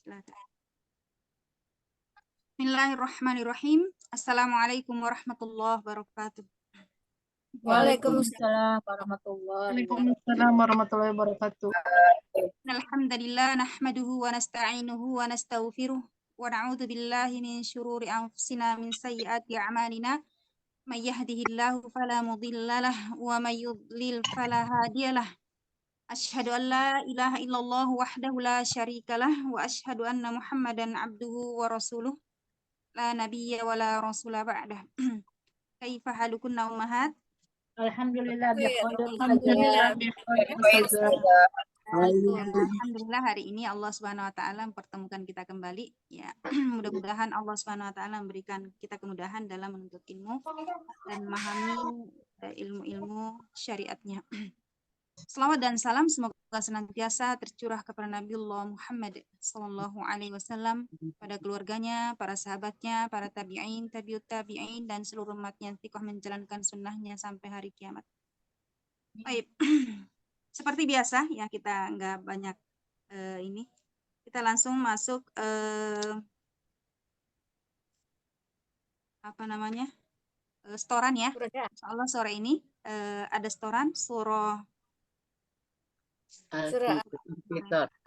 Silakan. Bismillahirrahmanirrahim. Assalamualaikum warahmatullahi wabarakatuh. Waalaikumsalam warahmatullahi wabarakatuh. Waalaikumsalam warahmatullahi wabarakatuh. Alhamdulillah nahmaduhu wa nasta'inuhu wa nastaghfiruh wa na'udzu billahi min syururi anfusina min sayyiati a'malina may yahdihillahu fala mudhillalah wa may yudlil fala hadiyalah. Asyhadu an la ilaha illallah wahdahu la syarikalah wa asyhadu anna Muhammadan abduhu wa rasuluh la nabiyya wa la rasula ba'dah. Kaifa halukunna ummahat? Alhamdulillah Alhamdulillah. Alhamdulillah hari ini Allah Subhanahu wa taala mempertemukan kita kembali ya. Mudah-mudahan Allah Subhanahu wa taala memberikan kita kemudahan dalam menuntut ilmu dan memahami ilmu-ilmu syariatnya. Selawat dan salam semoga senantiasa tercurah kepada Nabiullah Muhammad sallallahu alaihi wasallam, pada keluarganya, para sahabatnya, para tabi'in, tabi'ut tabi'in dan seluruh umatnya yang tiqah menjalankan sunnahnya sampai hari kiamat. Baik. Seperti biasa ya, kita nggak banyak ini. Kita langsung masuk setoran ya. Insyaallah sore ini ada setoran surah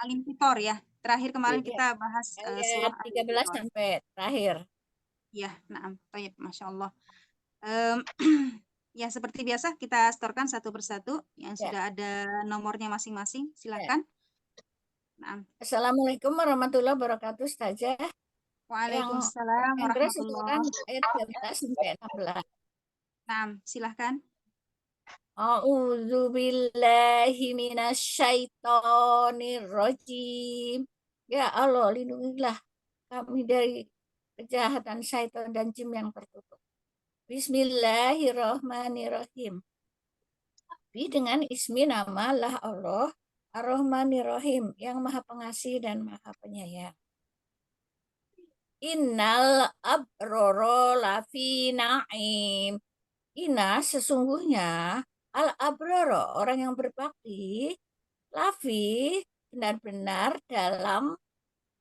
Al-Infitor ya. Terakhir kemarin kita bahas surah 13 sampai terakhir. Ya, nah, baik, Masya Allah. Ya, seperti biasa kita setorkan satu persatu yang sudah ada nomornya masing-masing. Silakan. Nah. Assalamualaikum warahmatullahi wabarakatuh, Ustazah. Waalaikumsalam warahmatullahi wabarakatuh. Ayat 13 sampai 16. Nah, silahkan. A'udzu billahi minasyaitonir rajim. Ya Allah, lindungilah kami dari kejahatan syaitan dan jin yang tertutup. Bismillahirrahmanirrahim. Dengan ismi nama lah Allah Ar-Rahmanir-Rahim, yang Maha Pengasih dan Maha Penyayang. Innal abroro lafi na'im. Inna sesungguhnya al-abroro orang yang berbakti, lafi benar-benar dalam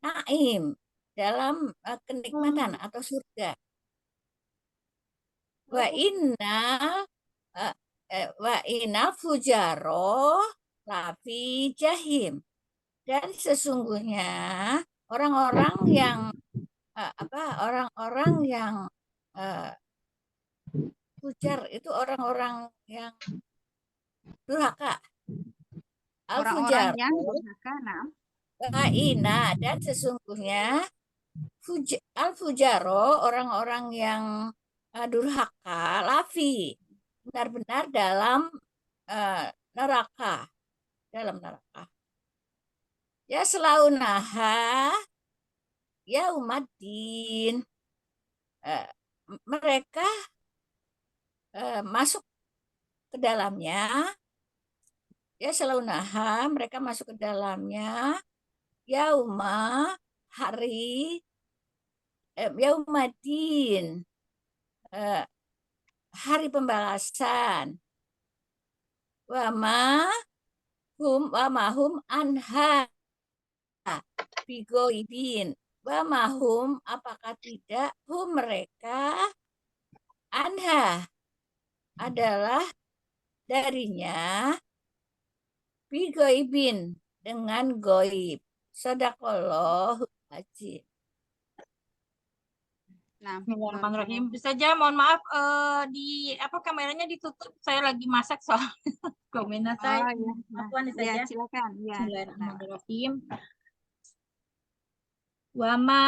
naim, dalam kenikmatan atau surga. Wa inna fujaro lafi jahim, dan sesungguhnya orang-orang yang fujar itu orang-orang yang durhaka. Orang-orang yang durhaka, nah. Wa'ina, dan sesungguhnya al-fujaro orang-orang yang durhaka, lafi benar-benar dalam neraka, ya selaunaha yaumaddin, mereka masuk ke dalamnya, ya selaunaha mereka masuk ke dalamnya, yauma hari, yaumaddin hari pembalasan, wa mahum anha bigoibin, wa mahum apakah tidak hum mereka anha adalah darinya bigoibin dengan goib. Sadaqallahul azim. Nah, Bismillahirrahmanirrahim. Bisa aja, mohon maaf kameranya ditutup. Saya lagi masak soal komentar saya. Afwan saja. Silakan. Ya. Bismillahirrahmanirrahim. Wa ma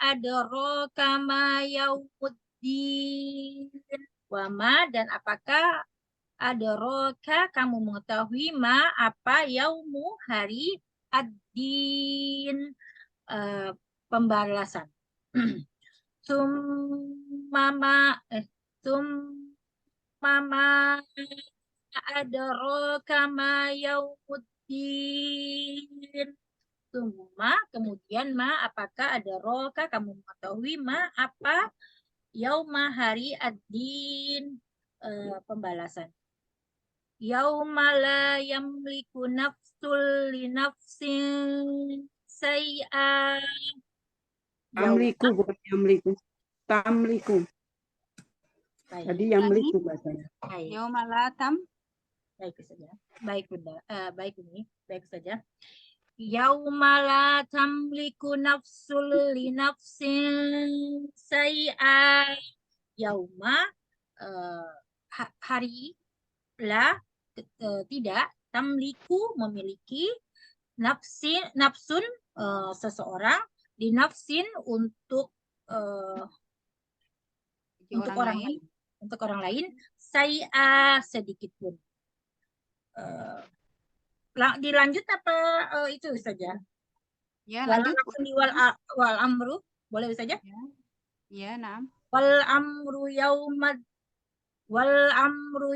adraka ma yaumuddin. Wa ma, dan apakah adraka kamu mengetahui ma apa yaumu hari ad-din, pembalasan. Summama adraka ma yaumuddin. Summa, kemudian ma apakah adraka kamu mengetahui ma apa yauma hari ad-din, pembalasan. Yauma la yamliku nafsul li nafsin syai'a Tamliku bukan yamliku. Tamliku. baik. Tadi yamliku bahasanya. Baik. Yauma la Baik saja. Baik Bunda. Baik ini. Baik saja. Yauma la tamliku nafsul li nafsin syai'a. Yauma hari la tidak tamliku memiliki nafsun seseorang di nafsin untuk orang lain. Untuk orang lain saya sedikit pun. Dilanjut apa itu saja? Ya, lanjut. Wal amru boleh saja? Ya, nah. Wal amru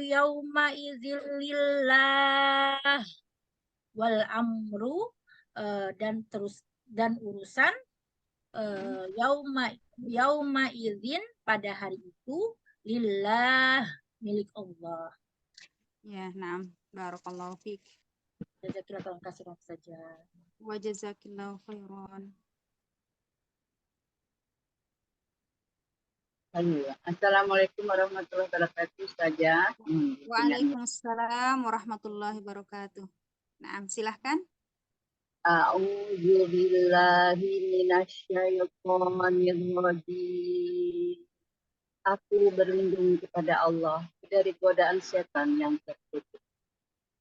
yauma idzilillah. Wal amru dan urusan yauma idzin pada hari itu lillah milik Allah. Ya, nah. Barakallahu fiik. Jazakallahu khairan saja. Wa jazakillahu khairan. Assalamualaikum warahmatullahi wabarakatuh saja. Waalaikumsalam warahmatullahi wabarakatuh. Nah, silahkan. A'udzu billahi minasyaitonir rajim. Aku berlindung kepada Allah dari godaan setan yang terkutuk.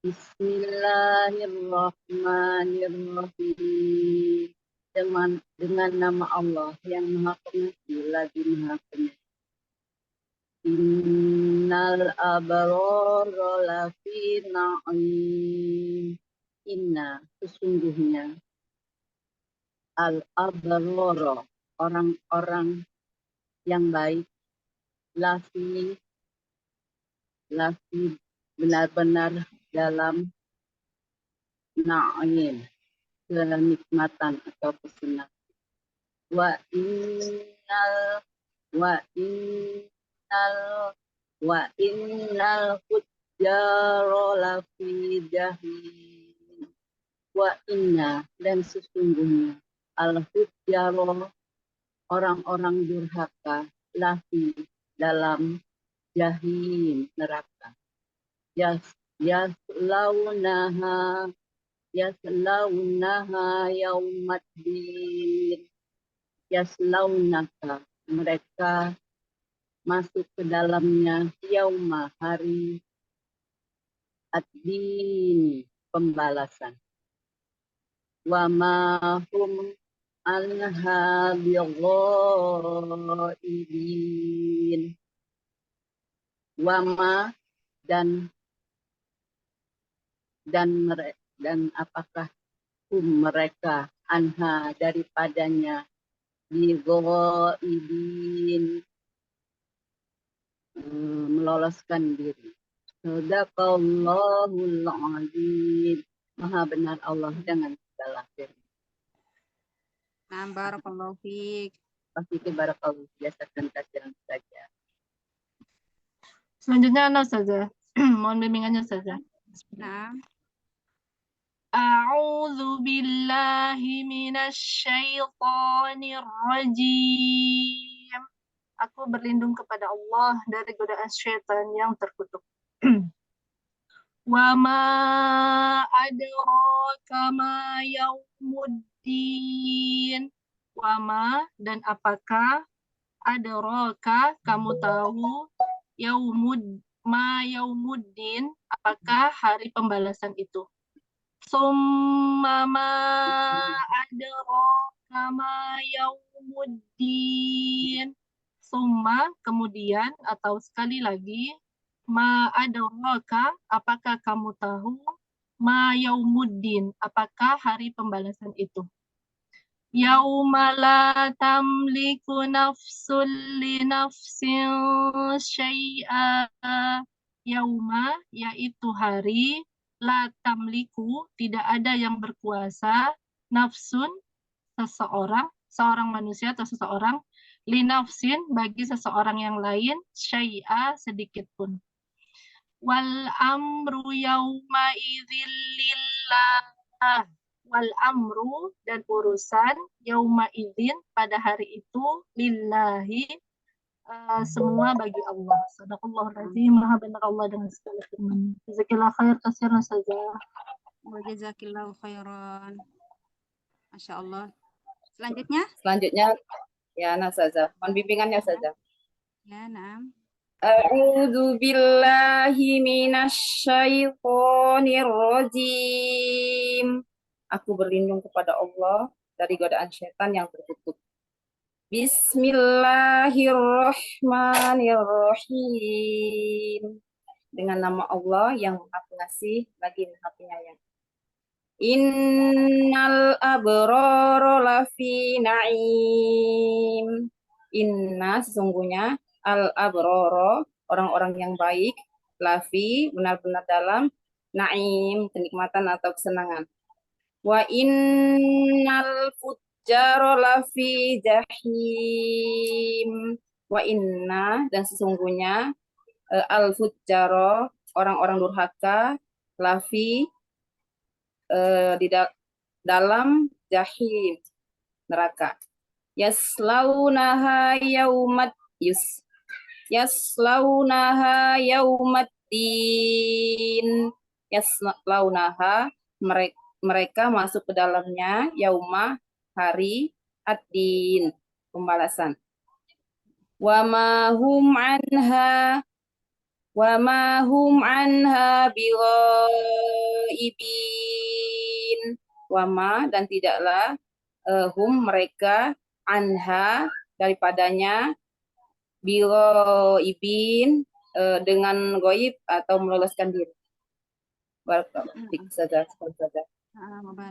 Bismillahirrahmanirrahim. Dengan nama Allah yang Maha Pengasih lagi Maha Penyayang. Innal abrara lafi na'im. Inna, sesungguhnya al abrara, orang-orang yang baik, lafi benar-benar dalam na'im, kenikmatan atau kesenangan. Wa innal fujjara lafi jahim. Wa inna, dan sesungguhnya al fujjara, orang-orang durhaka, lafi dalam jahim, neraka. Yaslaunaha yaumaddin. Yaslaunaka, mereka masuk ke dalamnya yauma, hari ad-din, pembalasan. Wa ma hum anha bighaibin. Wa ma, dan apakah mereka anha, daripadanya, bighaibin, meloloskan diri. Sadaqallahul azim. Maha benar Allah dengan segala firman. Nah, barakallahu fiik. Pasti barakallahu, biasakan kajian saja. Selanjutnya Ana saja. Mohon bimbingannya saja. Nah. A'udzu billahi minasyaitonir rajim. Aku berlindung kepada Allah dari godaan syaitan yang terkutuk. Wa ma adraka ma yaumuddin. Wa ma, dan apakah adraka, kamu tahu, yaumuddin, apakah hari pembalasan itu. Summa ma adraka ma yaumuddin. Summa, kemudian atau sekali lagi, ma adraka, apakah kamu tahu, ma yaumuddin, apakah hari pembalasan itu. Yauma la tamliku nafsul li nafsin syai'a. Yauma, yaitu hari, la tamliku, tidak ada yang berkuasa, nafsun, seorang manusia atau seseorang, li nafsin, bagi seseorang yang lain, syai'a, sedikit pun. Wal amru yauma idzil lillah. wal amru dan urusan yauma idzin pada hari itu lillahi semua bagi Allah. Sadaqallahul azim. Maha benar Allah dengan segala firman. Jazakillah khair katsiran saja. Wa jazakillahu khairan. Masya Allah. Selanjutnya? Selanjutnya ya Ustazah, mohon bimbingannya Ustazah. Ya, naam. A'udzu billahi minasyaitonir rajim. Aku berlindung kepada Allah dari godaan syaitan yang terkutuk. Bismillahirrahmanirrahim. Dengan nama Allah yang Maha Pengasih lagi Maha Penyayang. Innal abrara lafi na'im. Inna sesungguhnya al abrara orang-orang yang baik, lafi benar-benar dalam, na'im kenikmatan atau kesenangan. Wa innal fujjara lafi jahim. Wa inna dan sesungguhnya al fujjara orang-orang durhaka, lafi di dalam jahim neraka. Yaslaunaha yaumaddin. Yaslaunaha mereka masuk ke dalamnya yauma hari ad-din pembalasan. Wa ma hum anha bighaibin. Wama dan tidaklah hum mereka anha daripadanya bighaibin dengan goib atau meloloskan diri. Barakallahu fiik saja.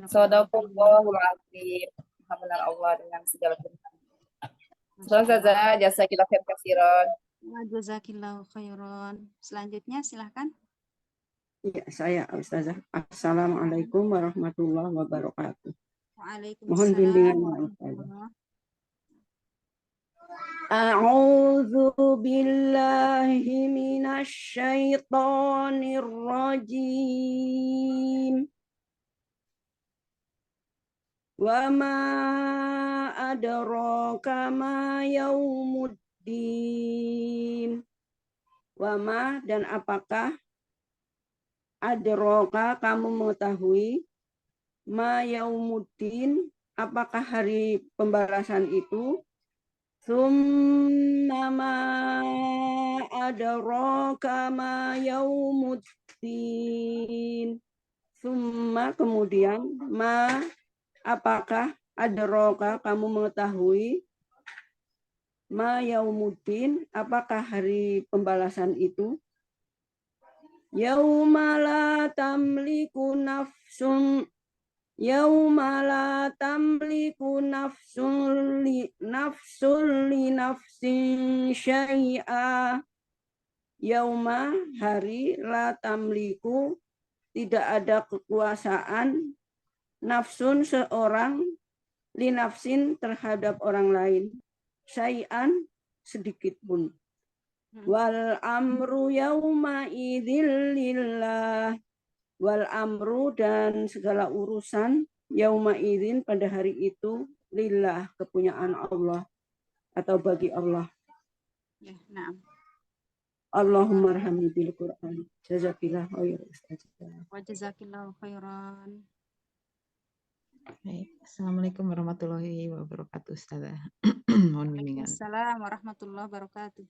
Shadaqallahul azim. Benar Allah dengan segala firman. Saja jazakillahu khairan. Wa jazakillahu khairan. Selanjutnya silahkan. Ya, saya Ustazah. Assalamualaikum warahmatullahi wabarakatuh. Waalaikumsalam. Mohon bimbingannya Ustazah. A'udzu billahi minasyaitonir rajim. Wa ma adraka ma yaumuddin. Wa ma dan apakah adraka kamu mengetahui ma yaumuddin apakah hari pembalasan itu. Summa ma adraka ma yaumuddin. Summa kemudian ma apakah adraka kamu mengetahui ma yaumuddin apakah hari pembalasan itu. Yauma la tamliku nafsun li nafsin syai'a. Yauma hari la tamliku tidak ada kekuasaan nafsun seorang li nafsin terhadap orang lain syai'an sedikit pun. Wal amru yauma idzil lillah. Wal amru dan segala urusan yauma idzin pada hari itu lillah kepunyaan Allah atau bagi Allah. Ya, naam. Allahumma arhamni bil Qur'an. Jazakillah khairan. Wa jazakillahu khairan. Baik. Assalamualaikum warahmatullahi wabarakatuh Ustazah. Mohon bimbingan. Assalamualaikum warahmatullahi wabarakatuh.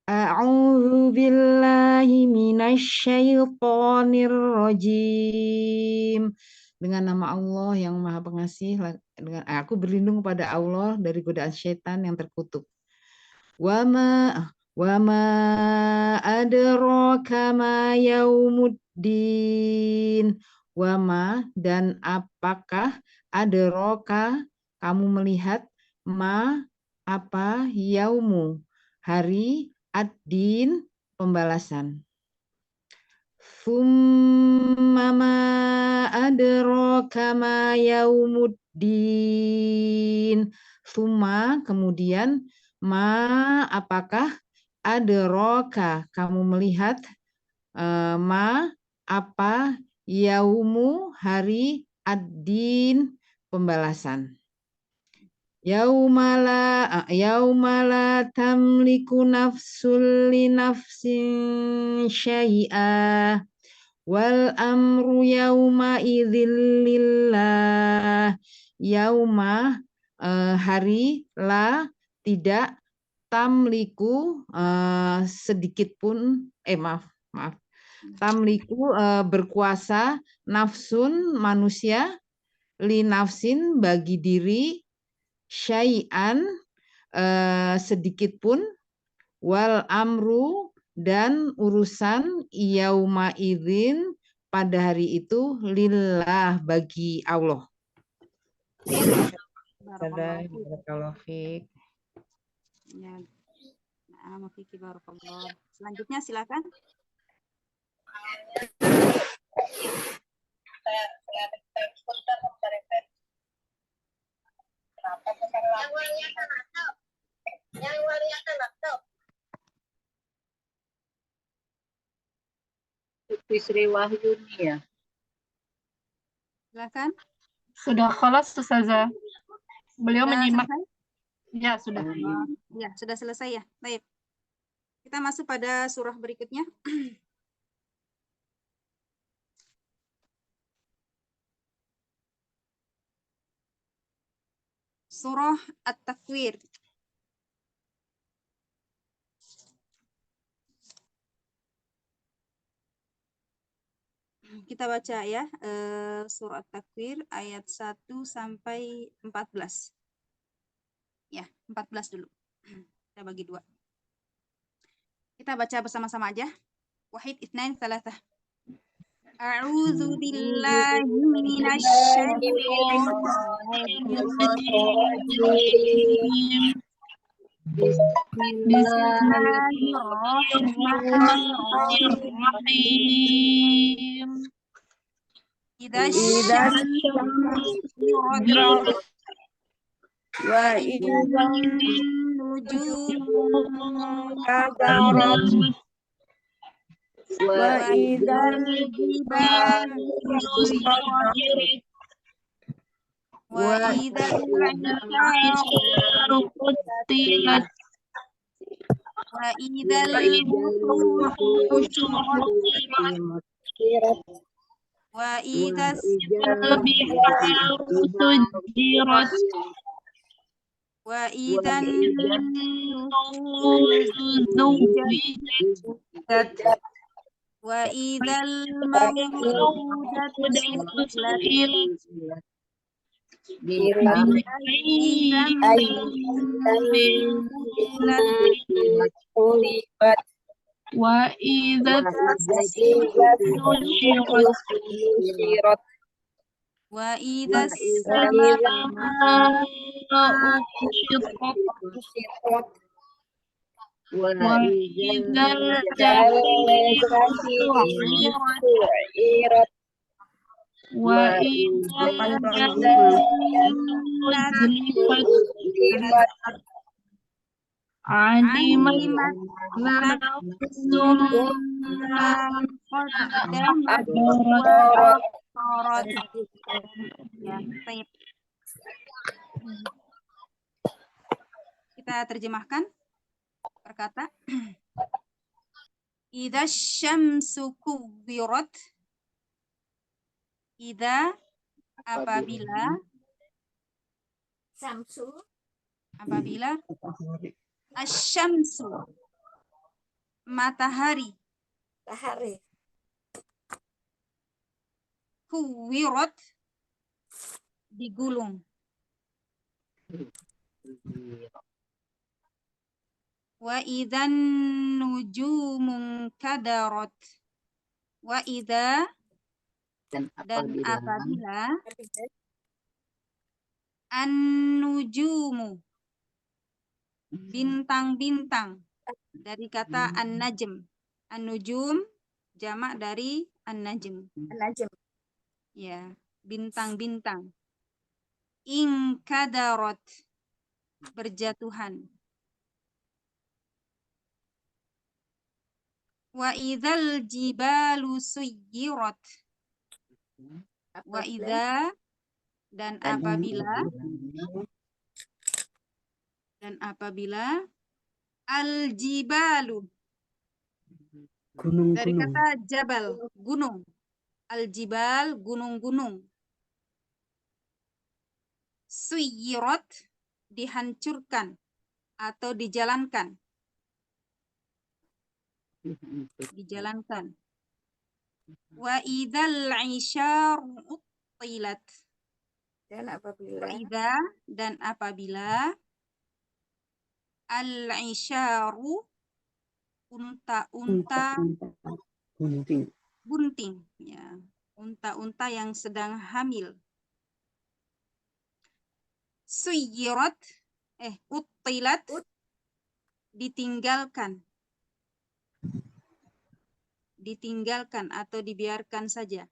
A'udzu billahi minasyaitonir rajim. Dengan nama Allah yang Maha Pengasih, dengan aku berlindung kepada Allah dari godaan syaitan yang terkutuk. Wa ma adraka ma yaumuddin. Wa ma dan apakah adraka kamu melihat ma apa yaumu hari ad-din pembalasan. Summa ma adraka ma yaumuddin. Summa kemudian ma apakah adraka kamu melihat ma apa Yaumu hari ad-din pembalasan. Yaumala tamliku nafsul li nafsin syai'a wal amru yauma idzil lillah. Yauma hari la tidak tamliku sedikit pun maaf tamliku berkuasa nafsun manusia li nafsin bagi diri syai'an sedikit pun wal amru dan urusan yauma idzin pada hari itu lillah bagi Allah. Barakallahu fiik. Ya. Barakallah. Selanjutnya silakan. Sri Wahyuni ya. Silakan. Sudah khalas Ustazah. Beliau Sudah menyimak. selesai? Ya, sudah. Ya, sudah selesai ya. Baik. Kita masuk pada surah berikutnya. Surah At-Takwir. Kita baca ya, surah At-Takwir ayat 1 sampai 14. Ya, 14 dulu. Kita bagi dua. Kita baca bersama-sama aja. Wahid, itsnain, tsalatsa. A'udzu billahi minasyaitonir Bismillahirrahmanirrahim. Idza syamsu kuwirat wa idzan nujumu kadarat wa idzal jibalu suyirat wa idzal isharu qutilat wa idzal wuhush suyirat wa idzas biharu sujirat wa idzan nufusu zuwijat wa idzal mawudatu su'ilat wa idzat nushirat wa idzas samaa'u kushirat wa idzal su'irat wa idzal muzlifat alimat nafsum ma qaddamat wa akharat. Ya, baik. Kita terjemahkan berkata idza syamsu kuwirat, idza apabila asyamsu matahari kuwirat digulung wa idzan nujumun kadarat wa idza dan apabila an-nujumu bintang-bintang dari kata an-najm. An-nujum jamak dari an-najm. Ya, bintang-bintang. Inkadarat berjatuhan. Wa idzal jibalu suyirat Wa Apabila idza dan apabila al-jibalu dari Gunung-gunung. kata jabal, gunung. Al-jibal, gunung-gunung. Suyirat, dihancurkan atau dijalankan. Dijalankan. Wa idzal 'isyaru uttilat. dan Wa idza dan apabila al-'isyaru unta-unta Gunting. bunting, ya. Unta-unta yang sedang hamil. Suyirat, uttilat, ditinggalkan. Ditinggalkan atau dibiarkan saja.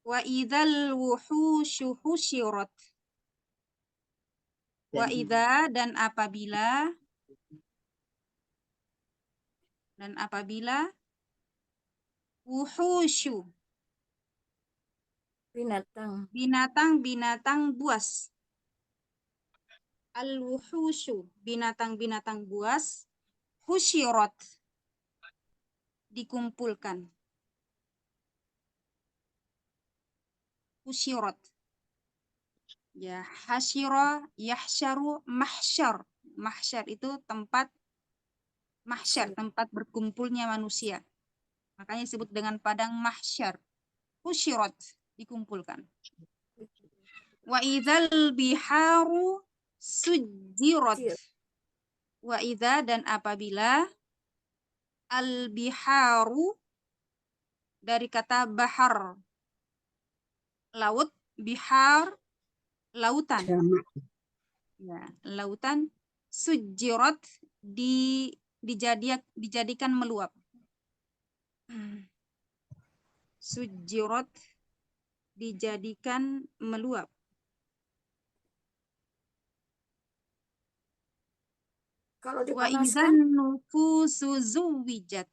Wa idzal wuhusyu husyirat. Wa idza dan apabila wuhusyu binatang-binatang buas. Al-wuhusyu binatang-binatang buas husyirat dikumpulkan. Husyirat. Ya, hasyira, yahsyaru, mahsyar. Mahsyar itu tempat mahsyar, tempat berkumpulnya manusia. Makanya disebut dengan padang mahsyar. Husyirat, dikumpulkan. Wa idzal biharu sujjirat. Wa idza dan apabila al-biharu dari kata bahar, laut, bihar, lautan. Ya, lautan. Sujjirat, dijadikan meluap. Sujjirat, dijadikan meluap. Kalau Wa dipanaskan, idzan nufusu zuwijat.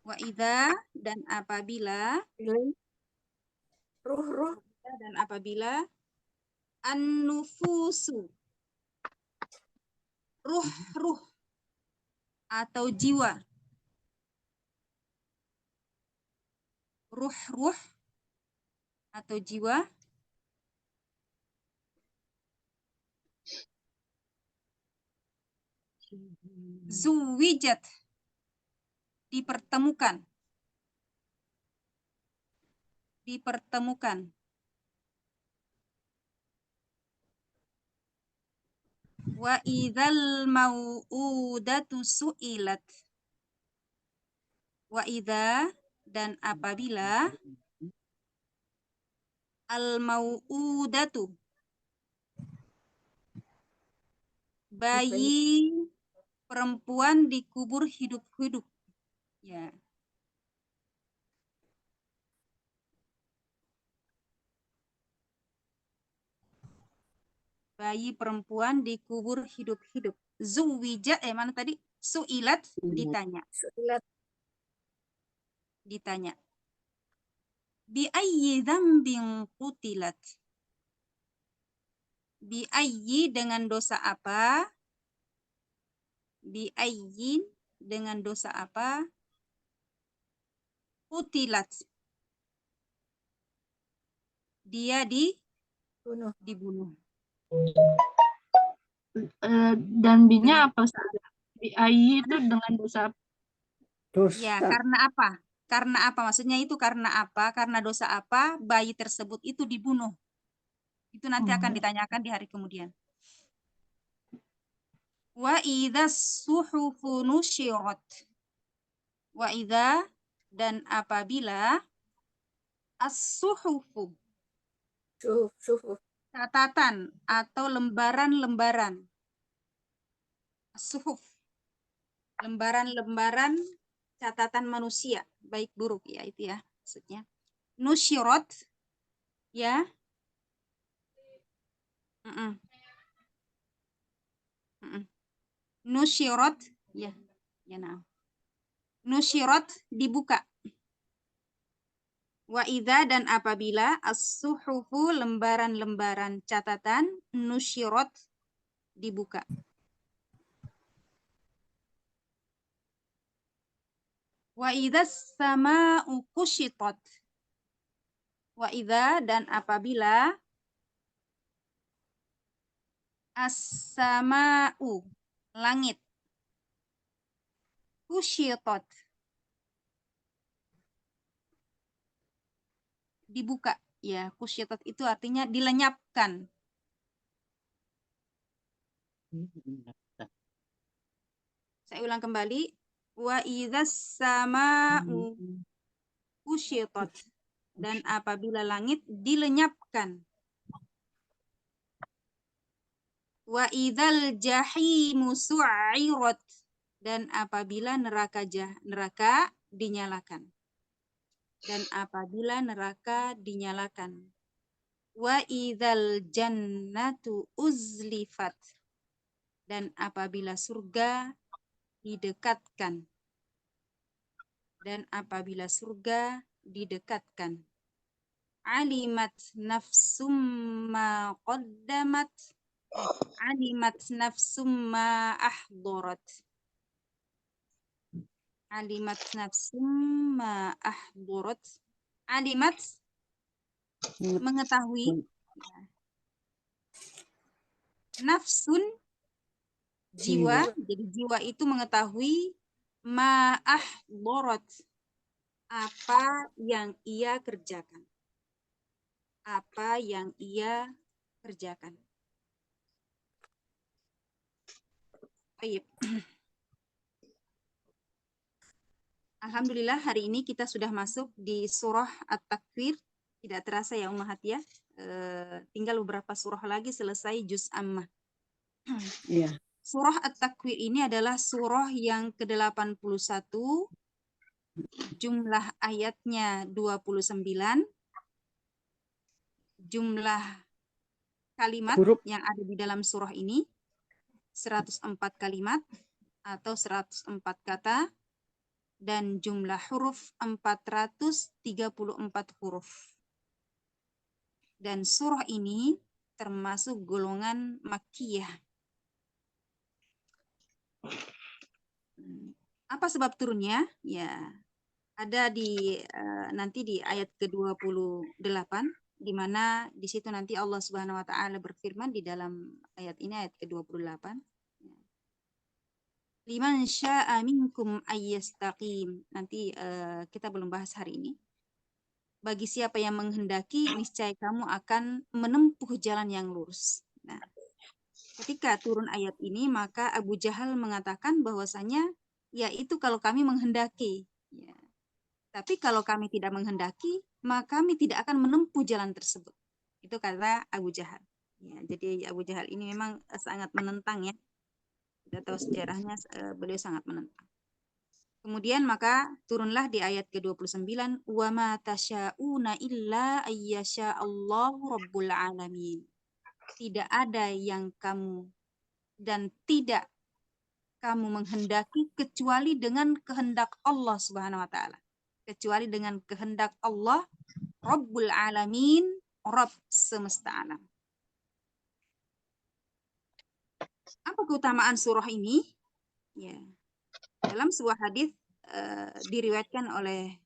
Wa idza dan apabila ruh-ruh dan apabila an-nufusu ruh-ruh atau jiwa. Ruh-ruh atau jiwa zuwijat, dipertemukan. Dipertemukan. Wa idzal mau'udatu su'ilat. Wa idza dan apabila al mau'udatu bayi perempuan dikubur hidup-hidup. Ya. Bayi perempuan dikubur hidup-hidup. Zuwijat, mana tadi? Su'ilat, ditanya. Ditanya. Bi ayyi dzambin qutilat. Bi ayyi dengan dosa apa? Bi ayyin dengan dosa apa? Qutilat. Dia dibunuh. Dan B-nya apa? BI itu dengan dosa. Ya, karena apa? Karena apa? Maksudnya itu karena apa? Karena dosa apa bayi tersebut itu dibunuh? Itu nanti akan ditanyakan di hari kemudian. Wa idzas suhufu nusyirat. Wa idza dan apabila as-suhufu catatan atau lembaran-lembaran. As-suhuf lembaran-lembaran catatan manusia, baik buruk ya itu ya maksudnya. Nusyirat ya. Nusyirat ya. Ya nah. Nusyirat dibuka. Wa idza dan apabila as-suhufu lembaran-lembaran catatan nusyirat dibuka. Wa idzas sama'u kushitat. Wa idza dan apabila as-sama'u langit kushitat dibuka. Ya, kushitat itu artinya dilenyapkan. Saya ulang kembali. Wa idzas sama'u kushitat. Dan apabila langit dilenyapkan. Wa idzal jahimu su'irat. Dan apabila neraka dinyalakan. Dan apabila neraka dinyalakan. Wa idzal jannatu uzlifat. Dan apabila surga didekatkan. Dan apabila surga didekatkan. Alimat nafsum ma qaddamat. Alimat nafsum ma ahdarat. Alimat nafsum ma ahdarat. Alimat mengetahui. Nafsun jiwa. Jadi jiwa itu mengetahui ma'ah borot, apa yang ia kerjakan. Apa yang ia kerjakan. Baik. Alhamdulillah hari ini kita sudah masuk di surah At-Takwir. Tidak terasa ya Ummahat ya. Tinggal beberapa surah lagi selesai juz ammah. Iya. Surah At-Takwir ini adalah surah yang ke-81. Jumlah ayatnya 29. Jumlah kalimat yang ada di dalam surah ini 104 kalimat atau 104 kata. Dan jumlah huruf 434 huruf. Dan surah ini termasuk golongan Makkiyah. Apa sebab turunnya? Ya, ada di nanti di ayat ke-28, di mana di situ nanti Allah Subhanahu wa taala berfirman di dalam ayat ini, ayat ke-28. Liman syaa minkum ayyastaqim. Nanti kita belum bahas hari ini. Bagi siapa yang menghendaki, niscaya kamu akan menempuh jalan yang lurus. Nah, ketika turun ayat ini, maka Abu Jahal mengatakan bahwasanya, ya itu kalau kami menghendaki. Ya. Tapi kalau kami tidak menghendaki, maka kami tidak akan menempuh jalan tersebut. Itu kata Abu Jahal. Ya, jadi Abu Jahal ini memang sangat menentang ya. Kita tahu sejarahnya, beliau sangat menentang. Kemudian maka turunlah di ayat ke-29, wa ma tasya'una illa ayyasha Allahu rabbul alamin. Tidak ada yang kamu dan tidak kamu menghendaki kecuali dengan kehendak Allah Subhanahu wa taala. Kecuali dengan kehendak Allah Rabbul alamin, Rabb semesta alam. Apa keutamaan surah ini? Ya. Dalam sebuah hadis diriwayatkan oleh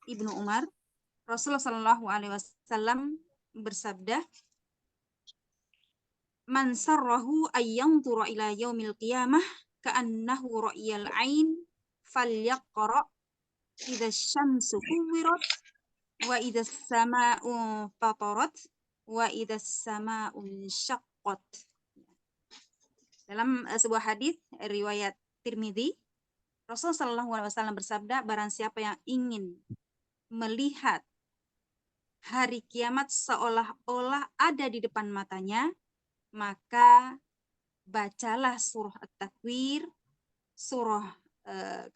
Ibnu Umar, Rasulullah Shallallahu alaihi wasallam bersabda, "Man sarrahu ayyanzura ila yaumil qiyamah ka'annahu ra'yal 'ain falyaqra idza syamsu kuwirat wa idza samaa'u fatarat wa idza samaa'u syaqqat." Dalam sebuah hadis riwayat Tirmidzi, Rasulullah Shallallahu alaihi wasallam bersabda, barang siapa yang ingin melihat hari kiamat seolah-olah ada di depan matanya, maka bacalah surah At-Takwir,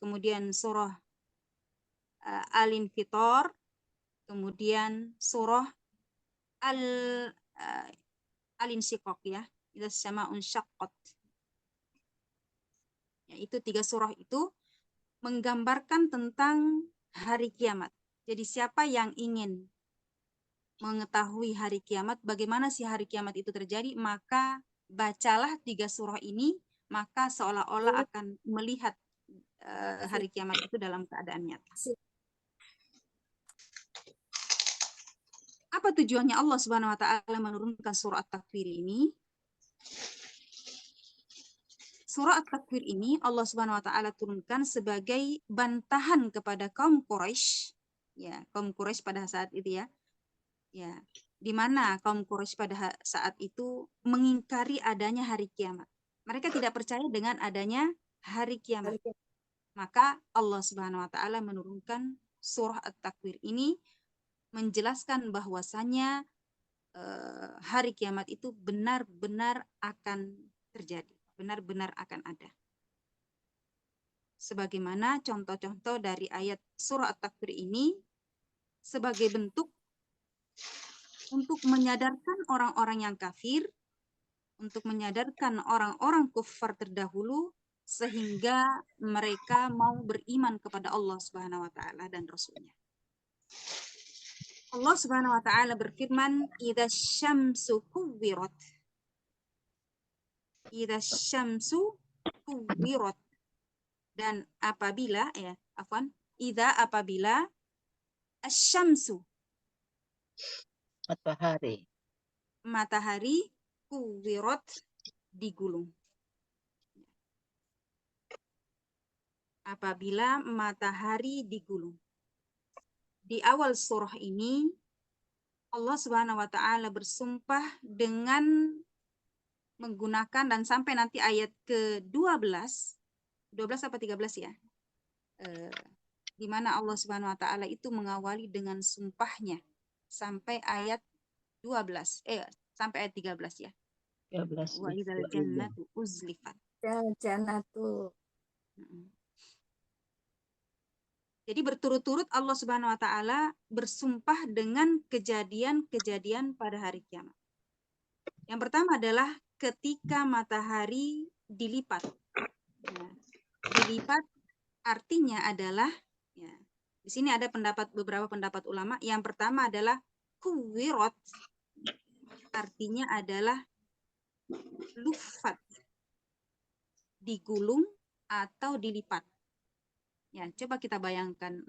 kemudian surah Al-Infitor, kemudian surah Al-Insyiqaq ya, idza syama'un syaqqat. Yaitu 3 surah itu menggambarkan tentang hari kiamat. Jadi siapa yang ingin mengetahui hari kiamat, bagaimana sih hari kiamat itu terjadi, maka bacalah 3 surah ini, maka seolah-olah akan melihat hari kiamat itu dalam keadaan nyata. Apa tujuannya Allah Subhanahu wa taala menurunkan surah At-Takwir ini? Surah At-Takwir ini Allah Subhanahu wa taala turunkan sebagai bantahan kepada kaum Quraisy, ya, kaum Quraisy pada saat itu ya. Ya, di mana kaum Quraisy pada saat itu mengingkari adanya hari kiamat. Mereka tidak percaya dengan adanya hari kiamat. Maka Allah Subhanahu wa taala menurunkan surah At-Takwir ini menjelaskan bahwasannya hari kiamat itu benar-benar akan terjadi, benar-benar akan ada. Sebagaimana contoh-contoh dari ayat surah At-Takwir ini sebagai bentuk untuk menyadarkan orang-orang yang kafir, untuk menyadarkan orang-orang kufar terdahulu, sehingga mereka mau beriman kepada Allah Subhanahu wa taala dan Rasul-Nya. Allah Subhanahu wa taala berfirman, "Idza syamsu kuwirat." Idza syamsu kuwirat. Dan apabila apabila asy-syamsu matahari kuwirat digulung. Apabila matahari digulung. Di awal surah ini Allah Subhanahu wa taala bersumpah dengan menggunakan, dan sampai nanti ayat ke-12, 12 apa 13 ya, di mana Allah Subhanahu wa taala itu mengawali dengan sumpahnya sampai ayat 12, sampai ayat 13 ya. 13. Wa idzal jannatu uzlifat. Jannatu. Jadi berturut-turut Allah Subhanahu wa taala bersumpah dengan kejadian-kejadian pada hari kiamat. Yang pertama adalah ketika matahari dilipat. Ya, dilipat artinya adalah, ya, di sini ada beberapa pendapat ulama. Yang pertama adalah kuwirat, artinya adalah lufat, digulung atau dilipat. Ya, coba kita bayangkan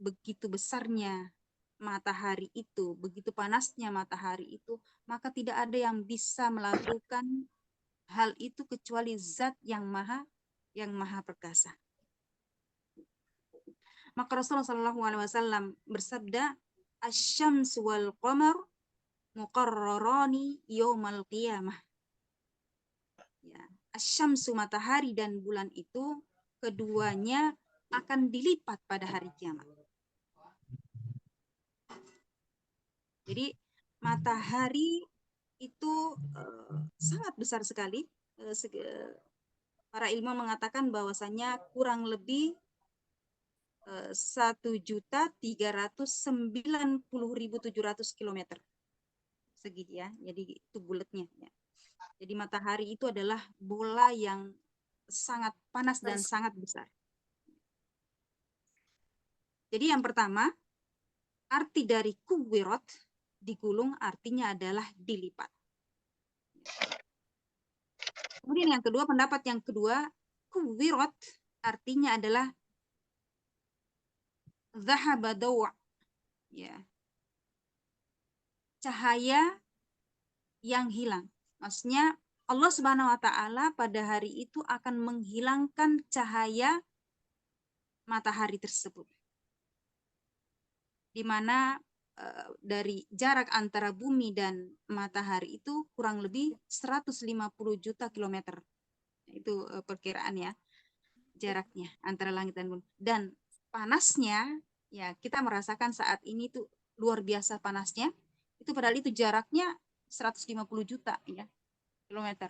begitu besarnya matahari itu, begitu panasnya matahari itu, maka tidak ada yang bisa melakukan hal itu kecuali Zat yang maha perkasa. Maka Rasulullah SAW bersabda, "Asy-syamsu wal qamar muqarrarani yaumal qiyamah." Ya, asy-syamsu matahari dan bulan itu keduanya akan dilipat pada hari kiamat. Jadi matahari itu sangat besar sekali. Para ilmuwan mengatakan bahwasannya kurang lebih 1.390.700 km segi ya. Jadi itu bulatnya ya. Jadi matahari itu adalah bola yang sangat panas dan sangat besar. Jadi yang pertama, arti dari kuwirat, digulung, artinya adalah dilipat. Kemudian yang kedua, pendapat yang kedua, kuwirat artinya adalah dhahaba daw', ya, cahaya yang hilang. Maksudnya Allah Subhanahu wa taala pada hari itu akan menghilangkan cahaya matahari tersebut. Di mana dari jarak antara bumi dan matahari itu kurang lebih 150 juta kilometer. Itu perkiraan ya, jaraknya antara langit dan bumi. Dan panasnya, ya, kita merasakan saat ini tuh luar biasa panasnya. Itu padahal itu jaraknya 150 juta ya kilometer.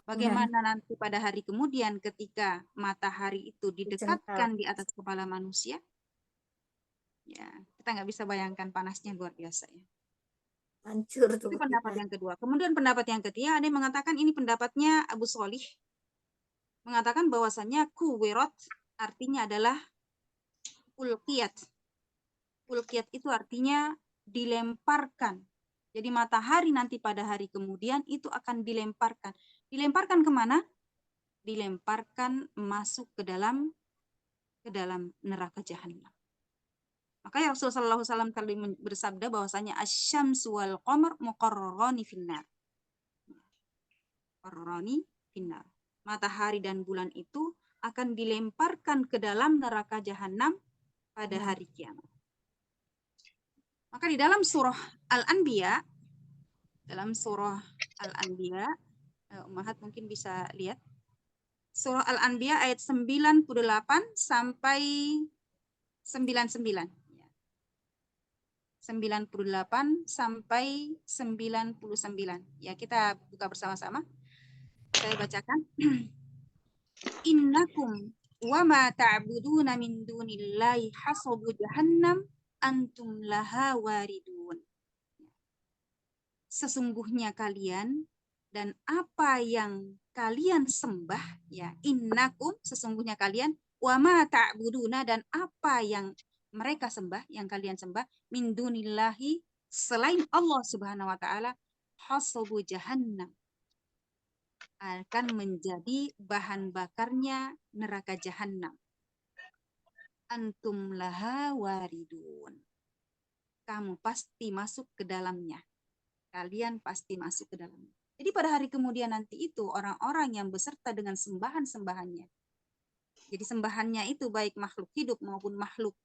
Bagaimana nanti pada hari kemudian ketika matahari itu didekatkan di atas kepala manusia? Ya, kita nggak bisa bayangkan panasnya luar biasa ya. Hancur tuh. Itu pendapat yang kedua. Kemudian pendapat yang ketiga, ada yang mengatakan ini pendapatnya Abu Sholih, mengatakan bahwasannya kuwirat artinya adalah ulqiyat. Ulqiyat itu artinya dilemparkan. Jadi matahari nanti pada hari kemudian itu akan dilemparkan. Dilemparkan kemana? Dilemparkan masuk ke dalam neraka jahanam. Maka Rasulullah SAW kali bersabda bahwasanya asyamsu wal qamar muqarrarani finnar. Muqarrarani finnar. Matahari dan bulan itu akan dilemparkan ke dalam neraka jahanam pada hari kiamat. Maka di dalam surah Al-Anbiya, Ummahat mungkin bisa lihat. Surah Al-Anbiya ayat 98 sampai 99. 98 sampai 99. Ya, kita buka bersama-sama. Saya bacakan. Innakum wa ma ta'buduna min dunillahi hasabu jahannam antum laha waridun. Sesungguhnya kalian dan apa yang kalian sembah, ya, innakum, sesungguhnya kalian, wa ma ta'buduna, dan apa yang mereka sembah, yang kalian sembah, min dunillahi, selain Allah Subhanahu wa taala, hasabu jahannam, akan menjadi bahan bakarnya neraka jahanam. Antum laha waridun. Kamu pasti masuk ke dalamnya. Kalian pasti masuk ke dalamnya. Jadi pada hari kemudian nanti itu orang-orang yang beserta dengan sembahan-sembahannya. Jadi sembahannya itu baik makhluk hidup maupun makhluk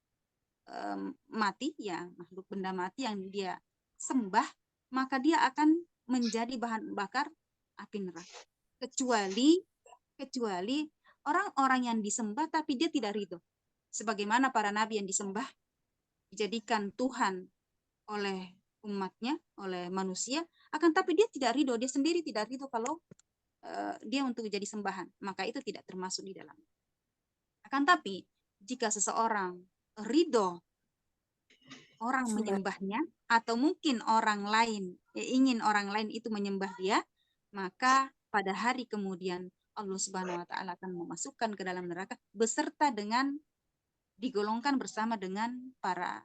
mati, ya, makhluk benda mati yang dia sembah, maka dia akan menjadi bahan bakar api neraka. Kecuali orang-orang yang disembah tapi dia tidak ridho. Sebagaimana para nabi yang disembah, dijadikan Tuhan oleh umatnya, oleh manusia, akan tapi dia tidak ridho, dia sendiri tidak ridho kalau dia untuk jadi sembahan, maka itu tidak termasuk di dalamnya. Akan tapi jika seseorang ridho orang menyembahnya, atau mungkin orang lain ingin orang lain itu menyembah dia, maka pada hari kemudian Allah Subhanahu wa taala akan memasukkan ke dalam neraka beserta dengan digolongkan bersama dengan para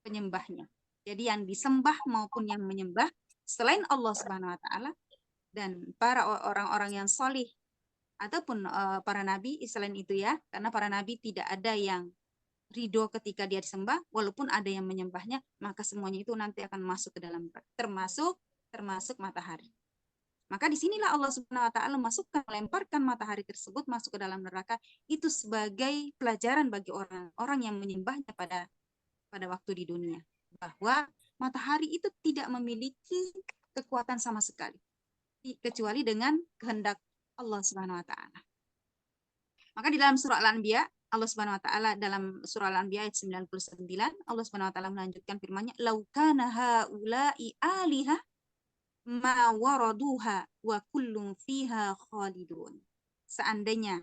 penyembahnya. Jadi yang disembah maupun yang menyembah selain Allah Subhanahu wa taala dan para orang-orang yang solih ataupun para nabi selain itu, ya, karena para nabi tidak ada yang ridho ketika dia disembah, walaupun ada yang menyembahnya, maka semuanya itu nanti akan masuk ke dalam neraka, termasuk matahari. Maka disinilah Allah Subhanahu wa taala melemparkan matahari tersebut masuk ke dalam neraka, itu sebagai pelajaran bagi orang-orang yang menyembahnya pada waktu di dunia, bahwa matahari itu tidak memiliki kekuatan sama sekali kecuali dengan kehendak Allah Subhanahu wa taala. Maka di dalam surah Al-Anbiya, Allah Subhanahu wa taala dalam surah Al-Anbiya ayat 99, Allah Subhanahu wa taala melanjutkan firman-Nya, "Lau kana haula'i aliha ma waraduha wa kullum fiha khalidun." Seandainya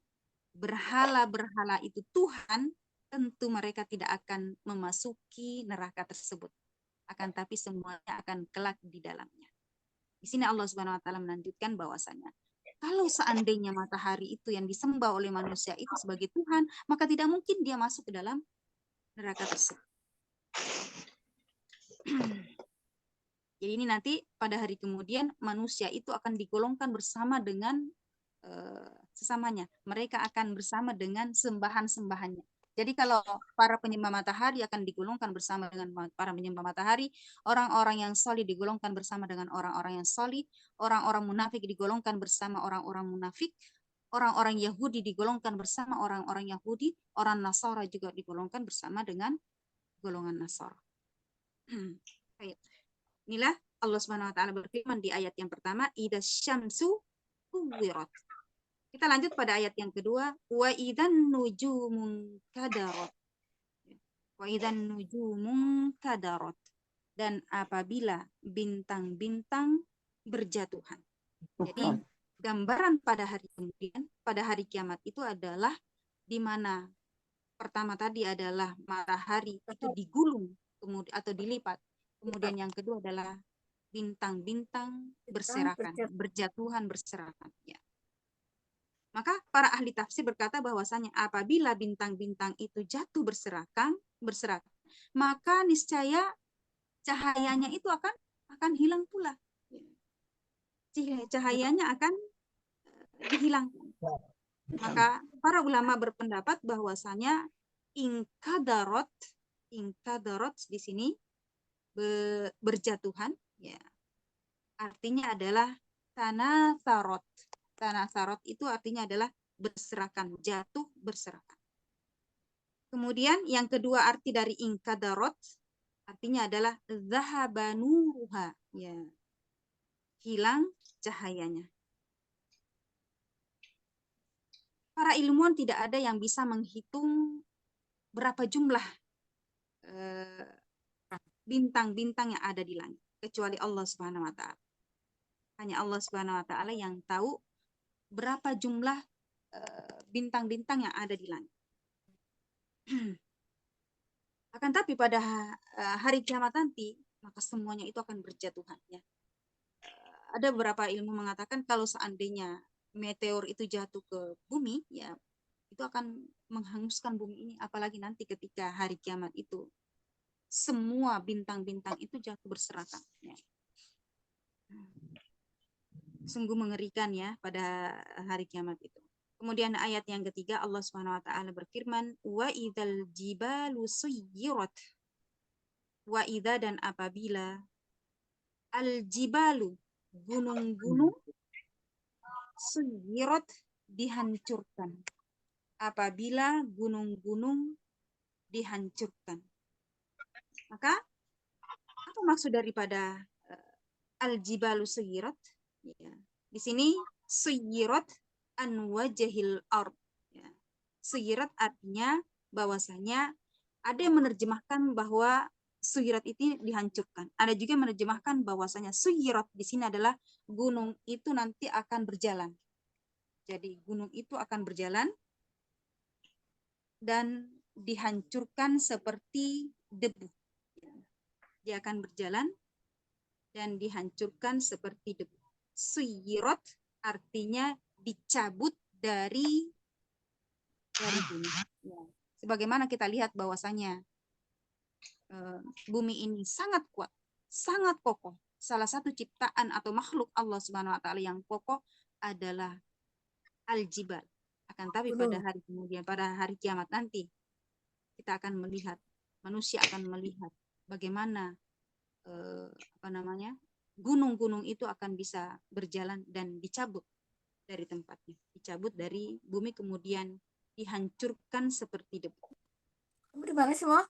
berhala-berhala itu Tuhan, tentu mereka tidak akan memasuki neraka tersebut. Akan tapi semuanya akan kelak di dalamnya. Di sini Allah Subhanahu wa taala melanjutkan bahwasanya kalau seandainya matahari itu yang disembah oleh manusia itu sebagai Tuhan, maka tidak mungkin dia masuk ke dalam neraka tersebut. Jadi ini nanti pada hari kemudian manusia itu akan digolongkan bersama dengan sesamanya. Mereka akan bersama dengan sembahan-sembahannya. Jadi kalau para penyembah matahari akan digolongkan bersama dengan para penyembah matahari, orang-orang yang solih digolongkan bersama dengan orang-orang yang solih, orang-orang munafik digolongkan bersama orang-orang munafik, orang-orang Yahudi digolongkan bersama orang-orang Yahudi, orang Nasara juga digolongkan bersama dengan golongan Nasara. Inilah Allah Subhanahu wa taala berfirman di ayat yang pertama, "Idza syamsu kuwirat." Kita lanjut pada ayat yang kedua, wa idzan nujumun kadarat. Wa idzan nujumun kadarat. Dan apabila bintang-bintang berjatuhan. Jadi gambaran pada hari kemudian, pada hari kiamat itu adalah di mana pertama tadi adalah matahari itu digulung kemudian atau dilipat. Kemudian yang kedua adalah bintang-bintang berserakan, berjatuhan berserakan, ya. Maka para ahli tafsir berkata bahwasanya apabila bintang-bintang itu jatuh berserakan, maka niscaya cahayanya itu akan hilang pula. Cahayanya akan dihilangkan. Maka para ulama berpendapat bahwasanya ingkadarot di sini berjatuhan, ya, artinya adalah tanatharot. Tanatharot itu artinya adalah berserakan, jatuh berserakan. Kemudian yang kedua arti dari ingkadarot artinya adalah zahabanuruha, ya, hilang cahayanya. Para ilmuwan tidak ada yang bisa menghitung berapa jumlah bintang-bintang yang ada di langit kecuali Allah Subhanahu wa taala. Hanya Allah Subhanahu wa taala yang tahu berapa jumlah bintang-bintang yang ada di langit. Akan tapi pada hari kiamat nanti maka semuanya itu akan berjatuhan, ya. Ada beberapa ilmu mengatakan kalau seandainya meteor itu jatuh ke bumi, ya, itu akan menghanguskan bumi ini, apalagi nanti ketika hari kiamat itu semua bintang-bintang itu jatuh berserakan, ya. Sungguh mengerikan, ya, pada hari kiamat itu. Kemudian ayat yang ketiga Allah Subhanahu wa taala berfirman wa idzal jibalu suyyirat. Wa idza dan apabila al jibalu gunung-gunung suyyirat dihancurkan. Apabila gunung-gunung dihancurkan. Maka apa maksud daripada al-jibalu suyyirat? Ya. Di sini suyyirat an wajhil ard. Ya. Suyyirat artinya bahwasanya ada yang menerjemahkan bahwa suyyirat itu dihancurkan. Ada juga yang menerjemahkan bahwasanya suyyirat di sini adalah gunung itu nanti akan berjalan. Jadi gunung itu akan berjalan dan dihancurkan seperti debu. Dia akan berjalan dan dihancurkan seperti debu. Suyyirat artinya dicabut dari bumi. Ya. Sebagaimana kita lihat bahwasanya bumi ini sangat kuat, sangat kokoh. Salah satu ciptaan atau makhluk Allah Subhanahu wa taala yang kokoh adalah al-jibal. Akan tapi pada hari kemudian, pada hari kiamat nanti kita akan melihat, manusia akan melihat bagaimana gunung-gunung itu akan bisa berjalan dan dicabut dari tempatnya, dicabut dari bumi kemudian dihancurkan seperti debu. Kamu di mana sih, Mo?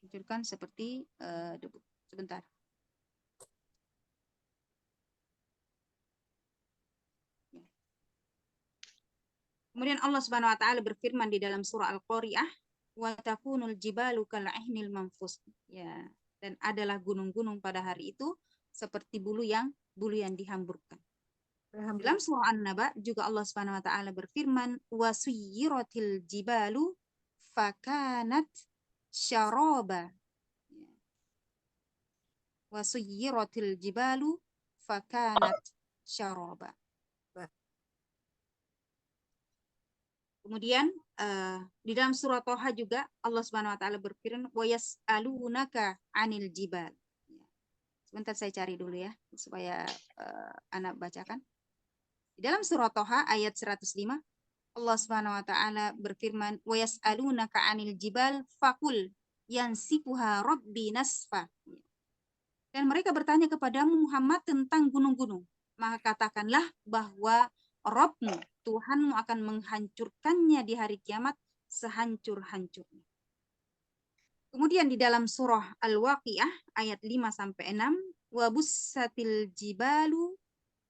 Hancurkan seperti debu. Sebentar. Kemudian Allah Subhanahu wa taala berfirman di dalam surah Al-Qari'ah, wa takunul jibalu kal'ahnil manfus. Ya, dan adalah gunung-gunung pada hari itu seperti bulu yang dihamburkan. Dalam surah An-Naba juga Allah Subhanahu wa taala berfirman, wa suyyiratil jibalu fakanat syaraba. Wa suyyiratil jibalu fakanat syaraba. Kemudian di dalam surah Toha juga Allah Subhanahu wa taala berfirman wa yas'alunaka 'anil jibal. Sebentar saya cari dulu ya supaya anak bacakan. Di dalam surah Toha ayat 105 Allah Subhanahu wa taala berfirman wa yas'alunaka 'anil jibal faqul yansifuha rabbi nasfa. Dan mereka bertanya kepadamu Muhammad tentang gunung-gunung. Maka katakanlah bahwa Rabbmu, Tuhanmu akan menghancurkannya di hari kiamat sehancur-hancurnya. Kemudian di dalam surah Al-Waqiah ayat 5-6, wa bussatil jibalu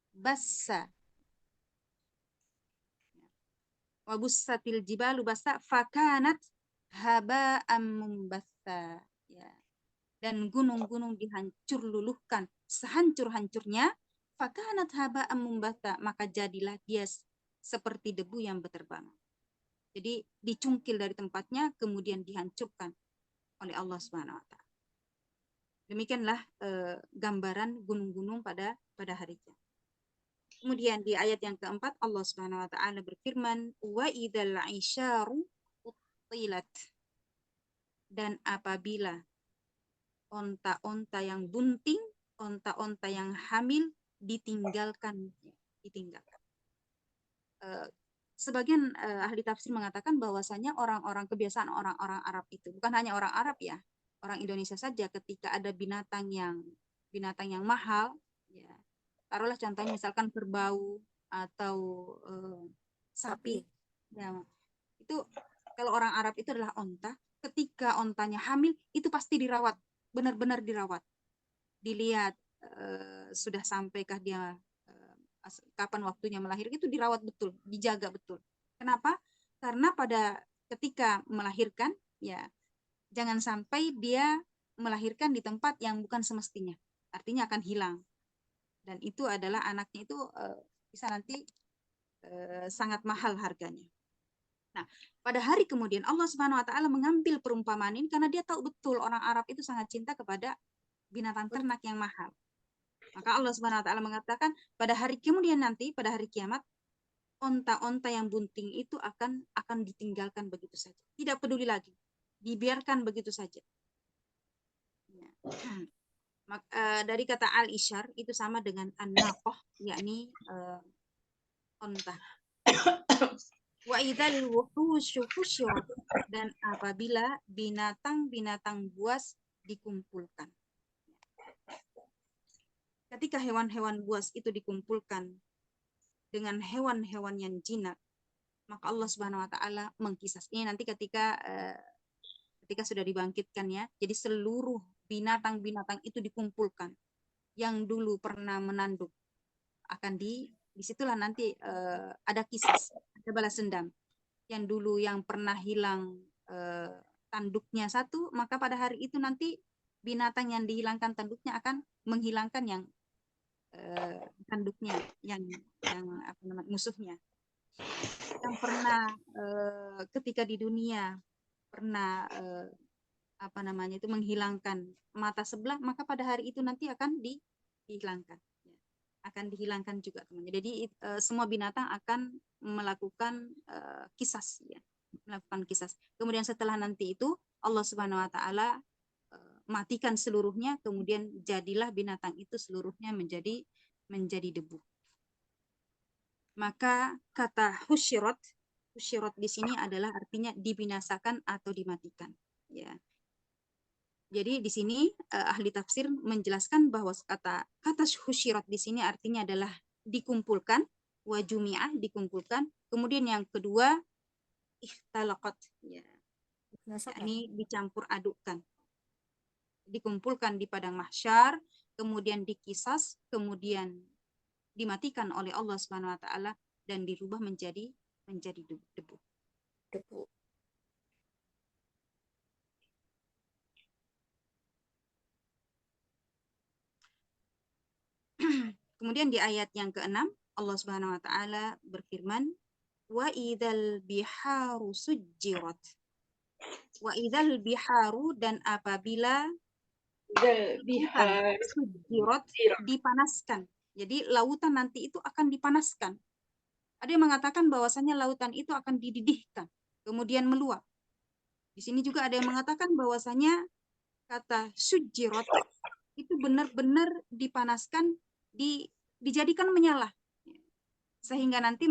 bassa. Wa bussatil jibalu bassa fakanat haba'am mumbatha. Ya. Dan gunung-gunung dihancur luluhkan sehancur-hancurnya. Fakanat haba'am mumbatha, maka jadilah dia seperti debu yang berterbangan. Jadi dicungkil dari tempatnya kemudian dihancurkan oleh Allah Subhanahu wa taala. Demikianlah gambaran gunung-gunung pada hari kiamat. Kemudian di ayat yang keempat Allah Subhanahu wa taala berfirman, "Wa idzal 'isyaru uttilat." Dan apabila onta-onta yang bunting, onta-onta yang hamil ditinggalkan. Sebagian ahli tafsir mengatakan bahwasanya kebiasaan orang-orang Arab itu, bukan hanya orang Arab ya, orang Indonesia saja, ketika ada binatang yang mahal, ya, taruhlah contohnya misalkan kerbau atau sapi, ya, itu kalau orang Arab itu adalah onta, ketika ontanya hamil itu pasti dirawat, benar-benar dirawat, dilihat sudah sampaikah dia kapan waktunya melahirkan, itu dirawat betul, dijaga betul. Kenapa? Karena pada ketika melahirkan, ya jangan sampai dia melahirkan di tempat yang bukan semestinya, artinya akan hilang, dan itu adalah anaknya itu bisa nanti sangat mahal harganya. Nah, pada hari kemudian Allah Subhanahu wa taala mengambil perumpamaan ini karena dia tahu betul orang Arab itu sangat cinta kepada binatang ternak yang mahal. Maka Allah Subhanahu wa taala mengatakan pada hari kemudian nanti, pada hari kiamat, onta-onta yang bunting itu akan ditinggalkan begitu saja. Tidak peduli lagi. Dibiarkan begitu saja. Ya. Dari kata al-isyar itu sama dengan an-naqah, yakni onta. Wa idzal wuhusyu husyirat, dan apabila binatang-binatang buas dikumpulkan. Ketika hewan-hewan buas itu dikumpulkan dengan hewan-hewan yang jinak, maka Allah Subhanahu wa taala mengkisas. Ini nanti ketika sudah dibangkitkan ya. Jadi seluruh binatang-binatang itu dikumpulkan yang dulu pernah menanduk, akan disitulah nanti ada kisas, ada balas dendam. Yang dulu yang pernah hilang tanduknya satu, maka pada hari itu nanti binatang yang dihilangkan tanduknya akan menghilangkan yang tanduknya, yang apa namanya, musuhnya. Yang pernah ketika di dunia pernah apa namanya itu menghilangkan mata sebelah, maka pada hari itu nanti akan dihilangkan, akan dihilangkan juga teman. Jadi semua binatang akan melakukan kisas, ya, melakukan kisas. Kemudian setelah nanti itu Allah Subhanahu wa taala matikan seluruhnya, kemudian jadilah binatang itu seluruhnya menjadi debu. Maka kata husyirat di sini adalah artinya dibinasakan atau dimatikan, ya. Jadi di sini ahli tafsir menjelaskan bahwa kata husyirat di sini artinya adalah dikumpulkan, wa jumi'ah, dikumpulkan. Kemudian yang kedua ihtalaqat, ya. Ini dicampur adukkan. Dikumpulkan di padang mahsyar, kemudian dikisas, kemudian dimatikan oleh Allah Subhanahu wa taala dan dirubah menjadi debu. Kemudian di ayat yang ke-6 Allah Subhanahu wa taala berfirman, wa idzal biharu sujjirat. Wa idzal biharu, dan apabila sujjirat, dipanaskan. Jadi lautan nanti itu akan dipanaskan. Ada yang mengatakan bahwasanya lautan itu akan dididihkan, kemudian meluap. Di sini juga ada yang mengatakan bahwasanya kata sujjirat itu benar-benar dipanaskan, dijadikan menyala, sehingga nanti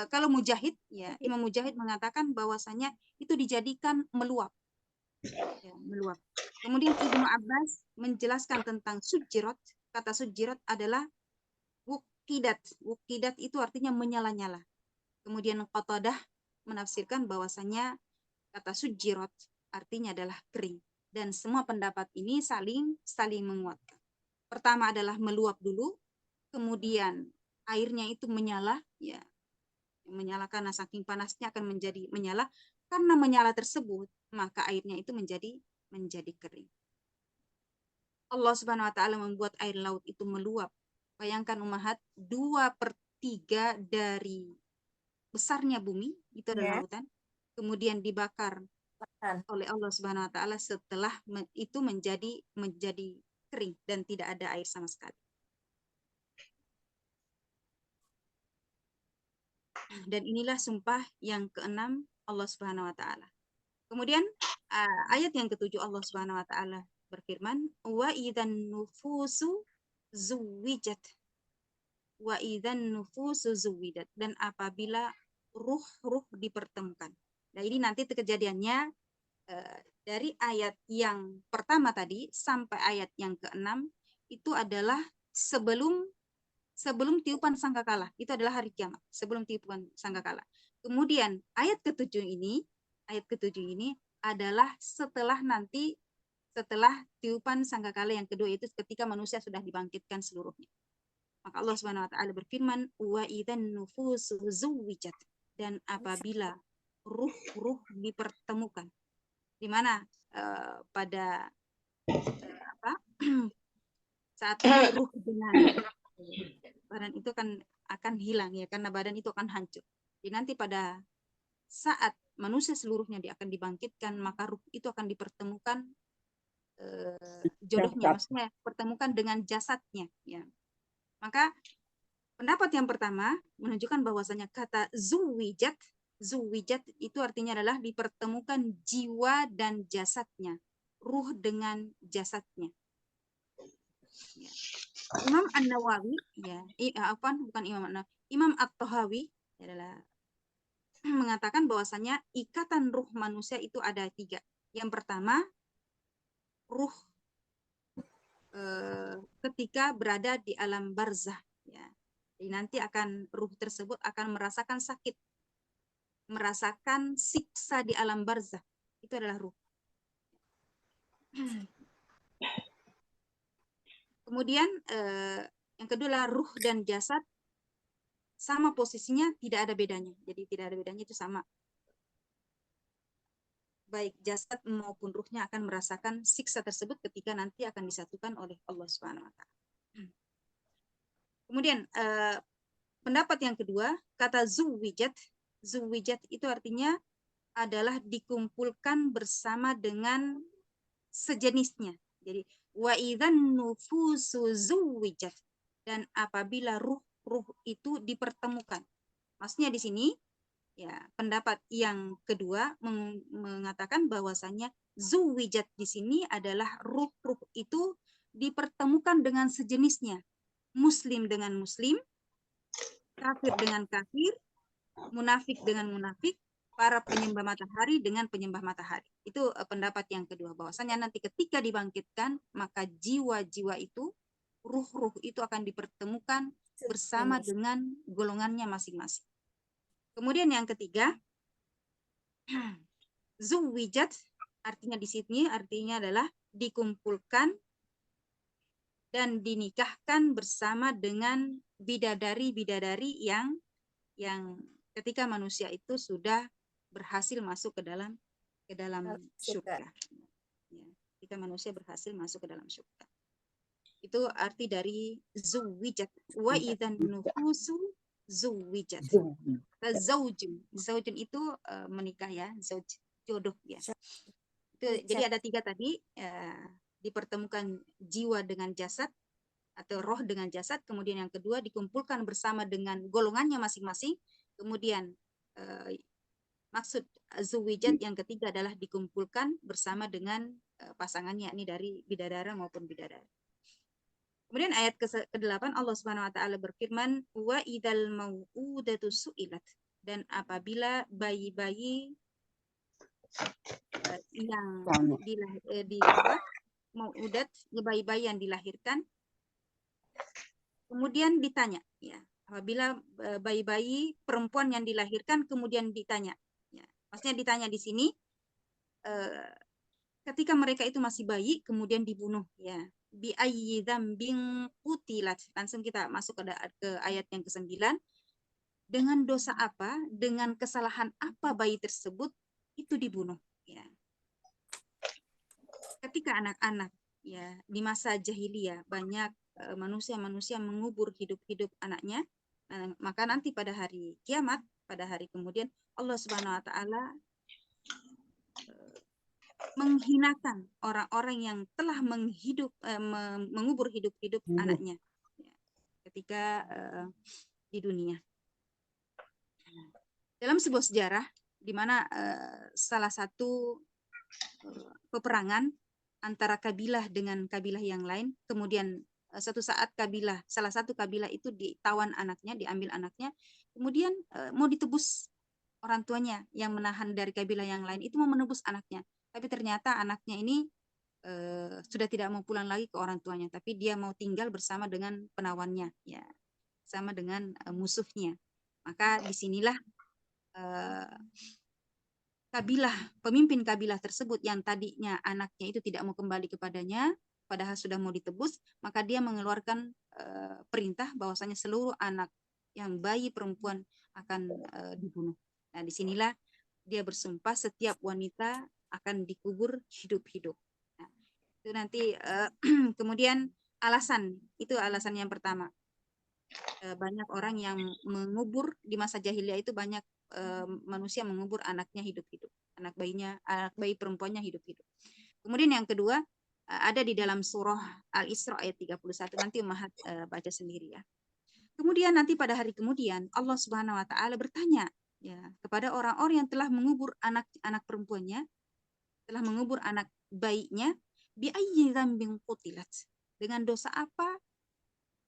kalau Mujahid, ya, Imam Mujahid mengatakan bahwasanya itu dijadikan meluap, ya, meluap. Kemudian Ibnu Abbas menjelaskan tentang sujjirat. Kata sujjirat adalah wuqidat. Wuqidat itu artinya menyala-nyala. Kemudian Qatadah menafsirkan bahwasanya kata sujjirat artinya adalah kering. Dan semua pendapat ini saling menguatkan. Pertama adalah meluap dulu, kemudian airnya itu menyala, ya, menyala karena saking panasnya akan menjadi menyala. Karena menyala tersebut, maka airnya itu menjadi kering. Allah Subhanahu wa taala membuat air laut itu meluap. Bayangkan ummahat, 2/3 dari besarnya bumi itu adalah lautan, kemudian dibakar oleh Allah Subhanahu wa taala, setelah itu menjadi kering dan tidak ada air sama sekali. Dan inilah sumpah yang keenam Allah Subhanahu wa taala. Kemudian ayat yang ketujuh Allah Subhanahu wa taala berfirman, wa idzan nufusu zuwijat. Wa idzan nufusu zuwidat, dan apabila ruh-ruh dipertemukan. Nah, ini nanti kejadiannya dari ayat yang pertama tadi sampai ayat yang keenam itu adalah sebelum tiupan sangkakala. Itu adalah hari kiamat, sebelum tiupan sangkakala. Kemudian ayat ketujuh ini adalah setelah tiupan sangkakala yang kedua, itu ketika manusia sudah dibangkitkan seluruhnya. Maka Allah Subhanahu wa taala berfirman, wa idzan nufusu zuwijat, dan apabila ruh-ruh dipertemukan. Di mana pada saat ruh dengan badan itu akan hilang ya, karena badan itu akan hancur. Jadi nanti pada saat manusia seluruhnya akan dibangkitkan, maka ruh itu akan dipertemukan jodohnya, maksudnya pertemukan dengan jasadnya ya. Maka pendapat yang pertama menunjukkan bahwasanya kata zuwijat itu artinya adalah dipertemukan jiwa dan jasadnya, ruh dengan jasadnya. Ya. Imam An-Nawawi ya, bukan Imam At-Tahawi adalah mengatakan bahwasanya ikatan ruh manusia itu ada 3. Yang pertama, ruh ketika berada di alam barzah ya. Jadi nanti ruh tersebut akan merasakan sakit, merasakan siksa di alam barzah. Itu adalah ruh. Kemudian yang kedua adalah ruh dan jasad sama posisinya, tidak ada bedanya. Jadi tidak ada bedanya, itu sama. Baik jasad maupun ruhnya akan merasakan siksa tersebut ketika nanti akan disatukan oleh Allah Subhanahu wa taala. Kemudian pendapat yang kedua, kata zuwijat itu artinya adalah dikumpulkan bersama dengan sejenisnya. Jadi wa idzan nufusu zuwijat, dan apabila ruh itu dipertemukan. Maksudnya di sini ya, pendapat yang kedua mengatakan bahwasanya zuwijat di sini adalah ruh-ruh itu dipertemukan dengan sejenisnya. Muslim dengan muslim, kafir dengan kafir, munafik dengan munafik, para penyembah matahari dengan penyembah matahari. Itu pendapat yang kedua, bahwasanya nanti ketika dibangkitkan, maka jiwa-jiwa itu, ruh-ruh itu akan dipertemukan bersama dengan golongannya masing-masing. Kemudian yang ketiga, zuwijat artinya di sini adalah dikumpulkan dan dinikahkan bersama dengan bidadari-bidadari yang ketika manusia itu sudah berhasil masuk ke dalam surga. Ya, ketika manusia berhasil masuk ke dalam surga. Itu arti dari zuwijat. Wa idzan nufusu zuwijat. Zaujun itu menikah ya, zauj, jodoh ya. Itu, jadi ada 3 tadi, dipertemukan jiwa dengan jasad atau roh dengan jasad. Kemudian yang kedua dikumpulkan bersama dengan golongannya masing-masing. Kemudian maksud zuwijat yang ketiga adalah dikumpulkan bersama dengan pasangannya, ini dari bidadara maupun bidadari. Kemudian ayat ke-8 Allah Subhanahu wa taala berfirman, wa idzal mau'udatu su'ilat, dan apabila bayi-bayi yang mau'udat, bayi-bayi yang dilahirkan kemudian ditanya ya, apabila bayi-bayi perempuan yang dilahirkan kemudian ditanya ya. Maksudnya ditanya di sini ketika mereka itu masih bayi kemudian dibunuh ya, bi ayyi dzambin qutilat. Langsung kita masuk ke ayat yang ke-9. Dengan dosa apa, dengan kesalahan apa bayi tersebut itu dibunuh ya. Ketika anak-anak ya di masa jahiliyah banyak manusia-manusia mengubur hidup-hidup anaknya, maka nanti pada hari kiamat, pada hari kemudian Allah Subhanahu wa taala menghinakan orang-orang yang telah mengubur hidup-hidup anaknya ya, ketika di dunia. dalam sebuah sejarah di mana salah satu peperangan antara kabilah dengan kabilah yang lain, kemudian suatu saat salah satu kabilah itu ditawan anaknya, diambil anaknya, kemudian mau ditebus orang tuanya yang menahan dari kabilah yang lain itu mau menebus anaknya, tapi ternyata anaknya ini sudah tidak mau pulang lagi ke orang tuanya, tapi dia mau tinggal bersama dengan penawannya, ya, sama dengan musuhnya. Maka disinilah pemimpin kabilah tersebut yang tadinya anaknya itu tidak mau kembali kepadanya, padahal sudah mau ditebus, maka dia mengeluarkan perintah bahwasanya seluruh anak yang bayi perempuan akan dibunuh. Nah, disinilah dia bersumpah setiap wanita akan dikubur hidup-hidup. Nah, itu nanti kemudian itu alasan yang pertama. Banyak orang yang mengubur di masa jahiliyah itu banyak manusia mengubur anaknya hidup-hidup, anak bayi perempuannya hidup-hidup. Kemudian yang kedua ada di dalam surah Al-Isra ayat 31, nanti Ummahat baca sendiri ya. Kemudian nanti pada hari kemudian Allah Subhanahu wa taala bertanya ya kepada orang-orang yang telah mengubur anak-anak perempuannya, telah mengubur anak bayinya, bi ayyi dzambin qutilat, dengan dosa apa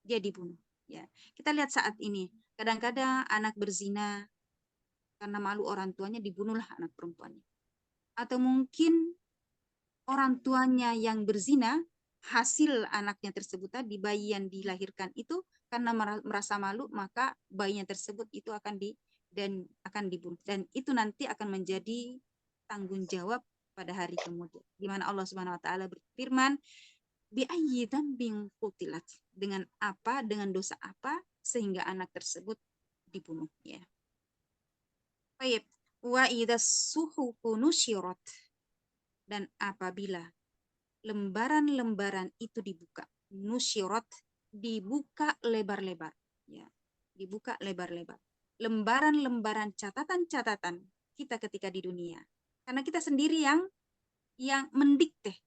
dia dibunuh. Ya, kita lihat saat ini, kadang-kadang anak berzina karena malu orang tuanya dibunuhlah anak perempuannya. Atau mungkin orang tuanya yang berzina, hasil anaknya tersebut tadi, bayi yang dilahirkan itu karena merasa malu, maka bayinya tersebut itu akan dibunuh. Dan itu nanti akan menjadi tanggung jawab pada hari kemudian. Di mana Allah Subhanahu wa taala berfirman, bi'ayyi dzambin qutilat, dengan apa, dengan dosa apa sehingga anak tersebut dibunuh ya. Baik, wa idzas suhufu nusyirat, dan apabila lembaran-lembaran itu dibuka, nusyirat, dibuka lebar-lebar ya, dibuka lebar-lebar, lembaran-lembaran catatan-catatan kita ketika di dunia, karena kita sendiri yang mendikte.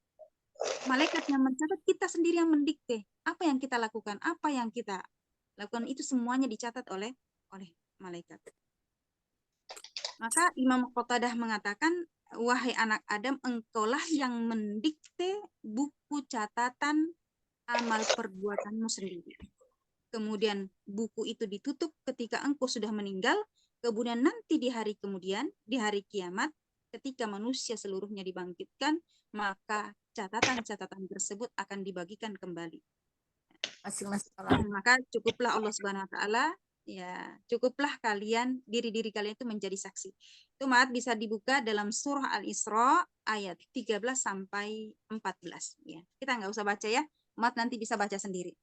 Malaikat yang mencatat, kita sendiri yang mendikte apa yang kita lakukan, apa yang kita lakukan itu semuanya dicatat oleh malaikat. Maka Imam Qatadah mengatakan, wahai anak Adam, engkaulah yang mendikte buku catatan amal perbuatanmu sendiri. Kemudian buku itu ditutup ketika engkau sudah meninggal, kemudian nanti di hari kemudian, di hari kiamat, ketika manusia seluruhnya dibangkitkan, maka catatan-catatan tersebut akan dibagikan kembali. Masing-masing. Maka cukuplah Allah Subhanahu wa taala, ya, cukuplah diri-diri kalian itu menjadi saksi. Itu Maat bisa dibuka dalam surah Al-Isra ayat 13 sampai 14 ya. Kita nggak usah baca ya. Maat nanti bisa baca sendiri.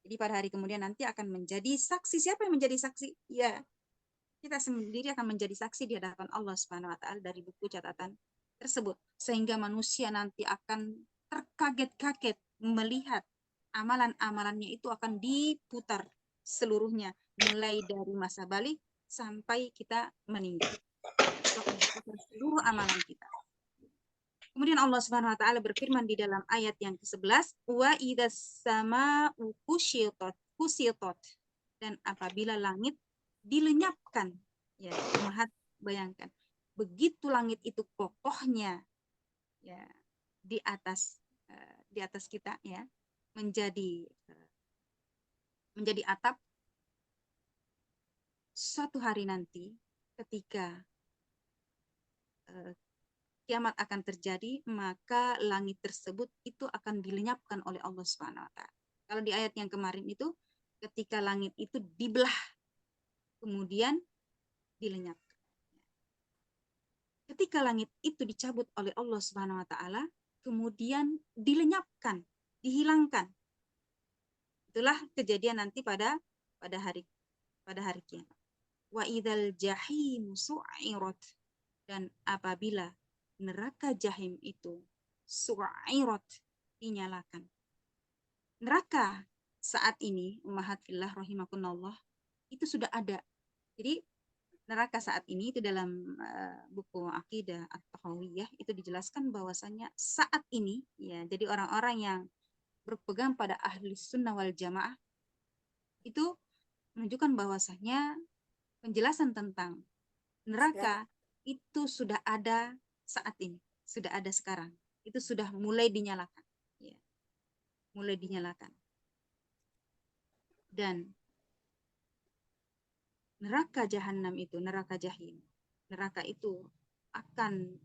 Jadi pada hari kemudian nanti akan menjadi saksi. Siapa yang menjadi saksi? Ya, kita sendiri akan menjadi saksi di hadapan Allah Subhanahu wa taala dari buku catatan tersebut, sehingga manusia nanti akan terkaget-kaget melihat amalan-amalannya itu akan diputar seluruhnya, mulai dari masa balik sampai kita meninggal. Itu akan diputar seluruh amalan kita. Kemudian Allah Subhanahu wa taala berfirman di dalam ayat yang ke-11, wa idzas samaa'u kusyitat, dan apabila langit dilenyapkan. Ya, Mahat bayangkan. Begitu langit itu kokohnya ya di atas kita ya, menjadi atap. Suatu hari nanti ketika kiamat akan terjadi, maka langit tersebut itu akan dilenyapkan oleh Allah Subhanahu wa taala. Kalau di ayat yang kemarin itu ketika langit itu dibelah kemudian dilenyapkan. Ketika langit itu dicabut oleh Allah Subhanahu wa taala, kemudian dilenyapkan, dihilangkan. Itulah kejadian nanti pada hari kiamat. Wa idzal jahim su'irat, dan apabila neraka jahim itu su'irat, dinyalakan. Neraka saat ini, ummahat fillah rahimakumullah, itu sudah ada. Jadi neraka saat ini itu dalam buku Aqidah At-Tahawiyah itu dijelaskan bahwasanya saat ini ya, jadi orang-orang yang berpegang pada ahli sunnah wal jamaah itu menunjukkan bahwasanya penjelasan tentang Neraka itu sudah ada saat ini, sudah ada sekarang. Itu sudah mulai dinyalakan. Ya. Mulai dinyalakan. Dan neraka jahanam itu, neraka jahim, neraka itu akan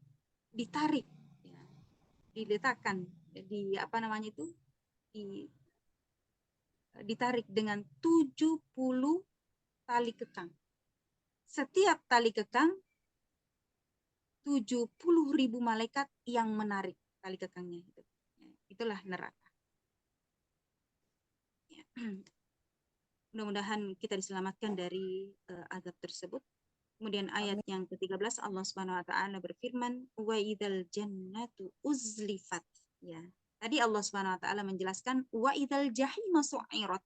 ditarik, ya, diletakkan di apa namanya itu, ditarik dengan 70 tali kekang. Setiap tali kekang 70.000 malaikat yang menarik tali kekangnya itu. Itulah neraka. Ya. Mudah-mudahan kita diselamatkan dari azab tersebut. Kemudian ayat yang ke-13 Allah Subhanahu wa taala berfirman, wa idzal jannatu uzlifat. Ya. Tadi Allah Subhanahu wa taala menjelaskan wa idzal jahimu su'irat.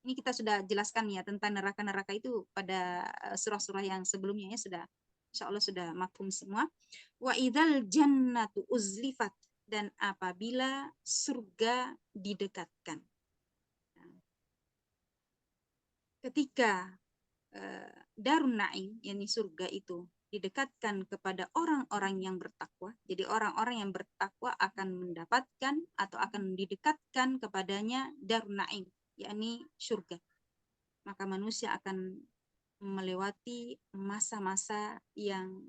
Ini kita sudah jelaskan ya tentang neraka-neraka itu pada surah-surah yang sebelumnya ya, sudah insyaallah sudah mafhum semua. Wa idzal jannatu uzlifat, dan apabila surga didekatkan. Ketika Darun Naim, yakni surga itu didekatkan kepada orang-orang yang bertakwa. Jadi orang-orang yang bertakwa akan mendapatkan atau akan didekatkan kepadanya Darun Naim, yakni surga. Maka manusia akan melewati masa-masa yang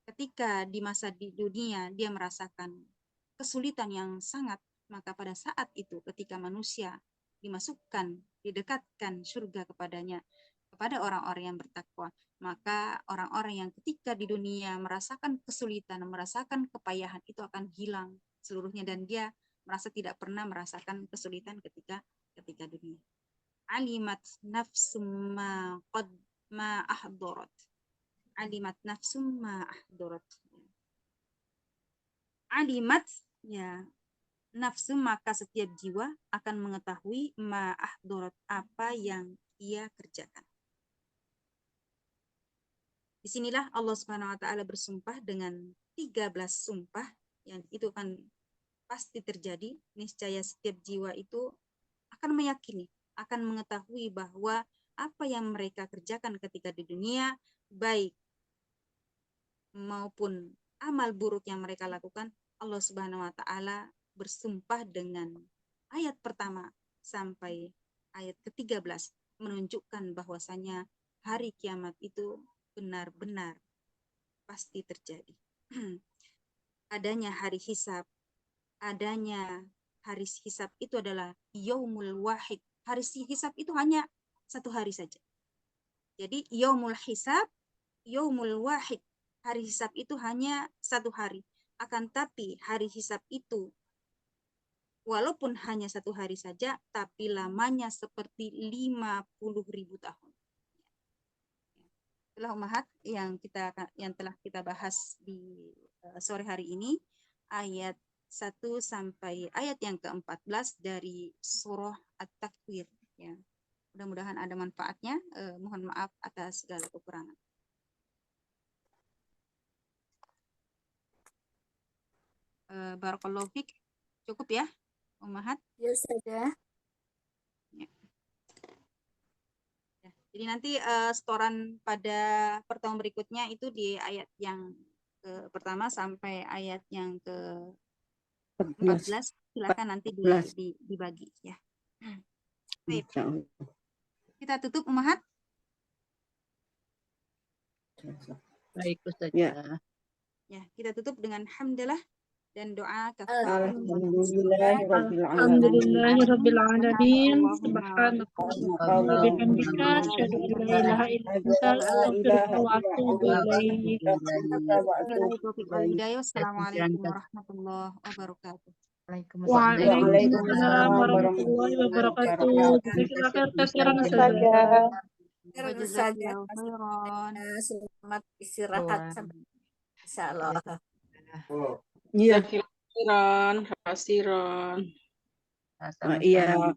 ketika di masa di dunia dia merasakan kesulitan yang sangat, maka pada saat itu ketika manusia dimasukkan, didekatkan surga kepadanya, kepada orang-orang yang bertakwa, maka orang-orang yang ketika di dunia merasakan kesulitan, merasakan kepayahan itu akan hilang seluruhnya, dan dia merasa tidak pernah merasakan kesulitan ketika dunia. Alimat nafsum ma ahdarat. Alimat nafsum ma ahdarat. Alimat, ya, nafsu, maka setiap jiwa akan mengetahui ma ahdarat, apa yang ia kerjakan. Disinilah Allah Subhanahu wa taala bersumpah dengan 13 sumpah yang itu kan pasti terjadi. Niscaya setiap jiwa itu akan meyakini, akan mengetahui bahwa apa yang mereka kerjakan ketika di dunia, baik maupun amal buruk yang mereka lakukan, Allah Subhanahu wa taala bersumpah dengan ayat pertama sampai ayat ke-13 menunjukkan bahwasanya hari kiamat itu benar-benar pasti terjadi. Adanya hari hisab, adanya hari hisab itu adalah yaumul wahid. Hari hisab itu hanya satu hari saja. Jadi yaumul hisab, yaumul wahid. Hari hisab itu hanya satu hari. Akan tapi hari hisab itu walaupun hanya satu hari saja, tapi lamanya seperti 50.000 tahun. Itulah ummahat yang telah kita bahas di sore hari ini, ayat 1 sampai ayat yang ke-14 dari surah At-Takwir, ya. Mudah-mudahan ada manfaatnya. Mohon maaf atas segala kekurangan. Barakallahu fiik. Cukup ya, ummahat? Ya saja. Jadi nanti setoran pada pertemuan berikutnya itu di ayat yang pertama sampai ayat yang ke-14. Silakan nanti dibagi ya. Baik. Kita tutup ummahat. Baik Ustaz. Ya. Ya, kita tutup dengan hamdalah dan doa Alhamdulillahirabbil alamin. Subhanakallahumma wa bihamdika asyhadu an la ilaha illa anta astaghfiruka wa atubu ilaik. Assalamualaikum warahmatullahi wabarakatuh. Waalaikumsalam warahmatullahi wabarakatuh. Jazakallahu khairan saja. Selamat istirahat sampai insyaallah. Iya. Khairan, hasiran. Sama-sama. Iya.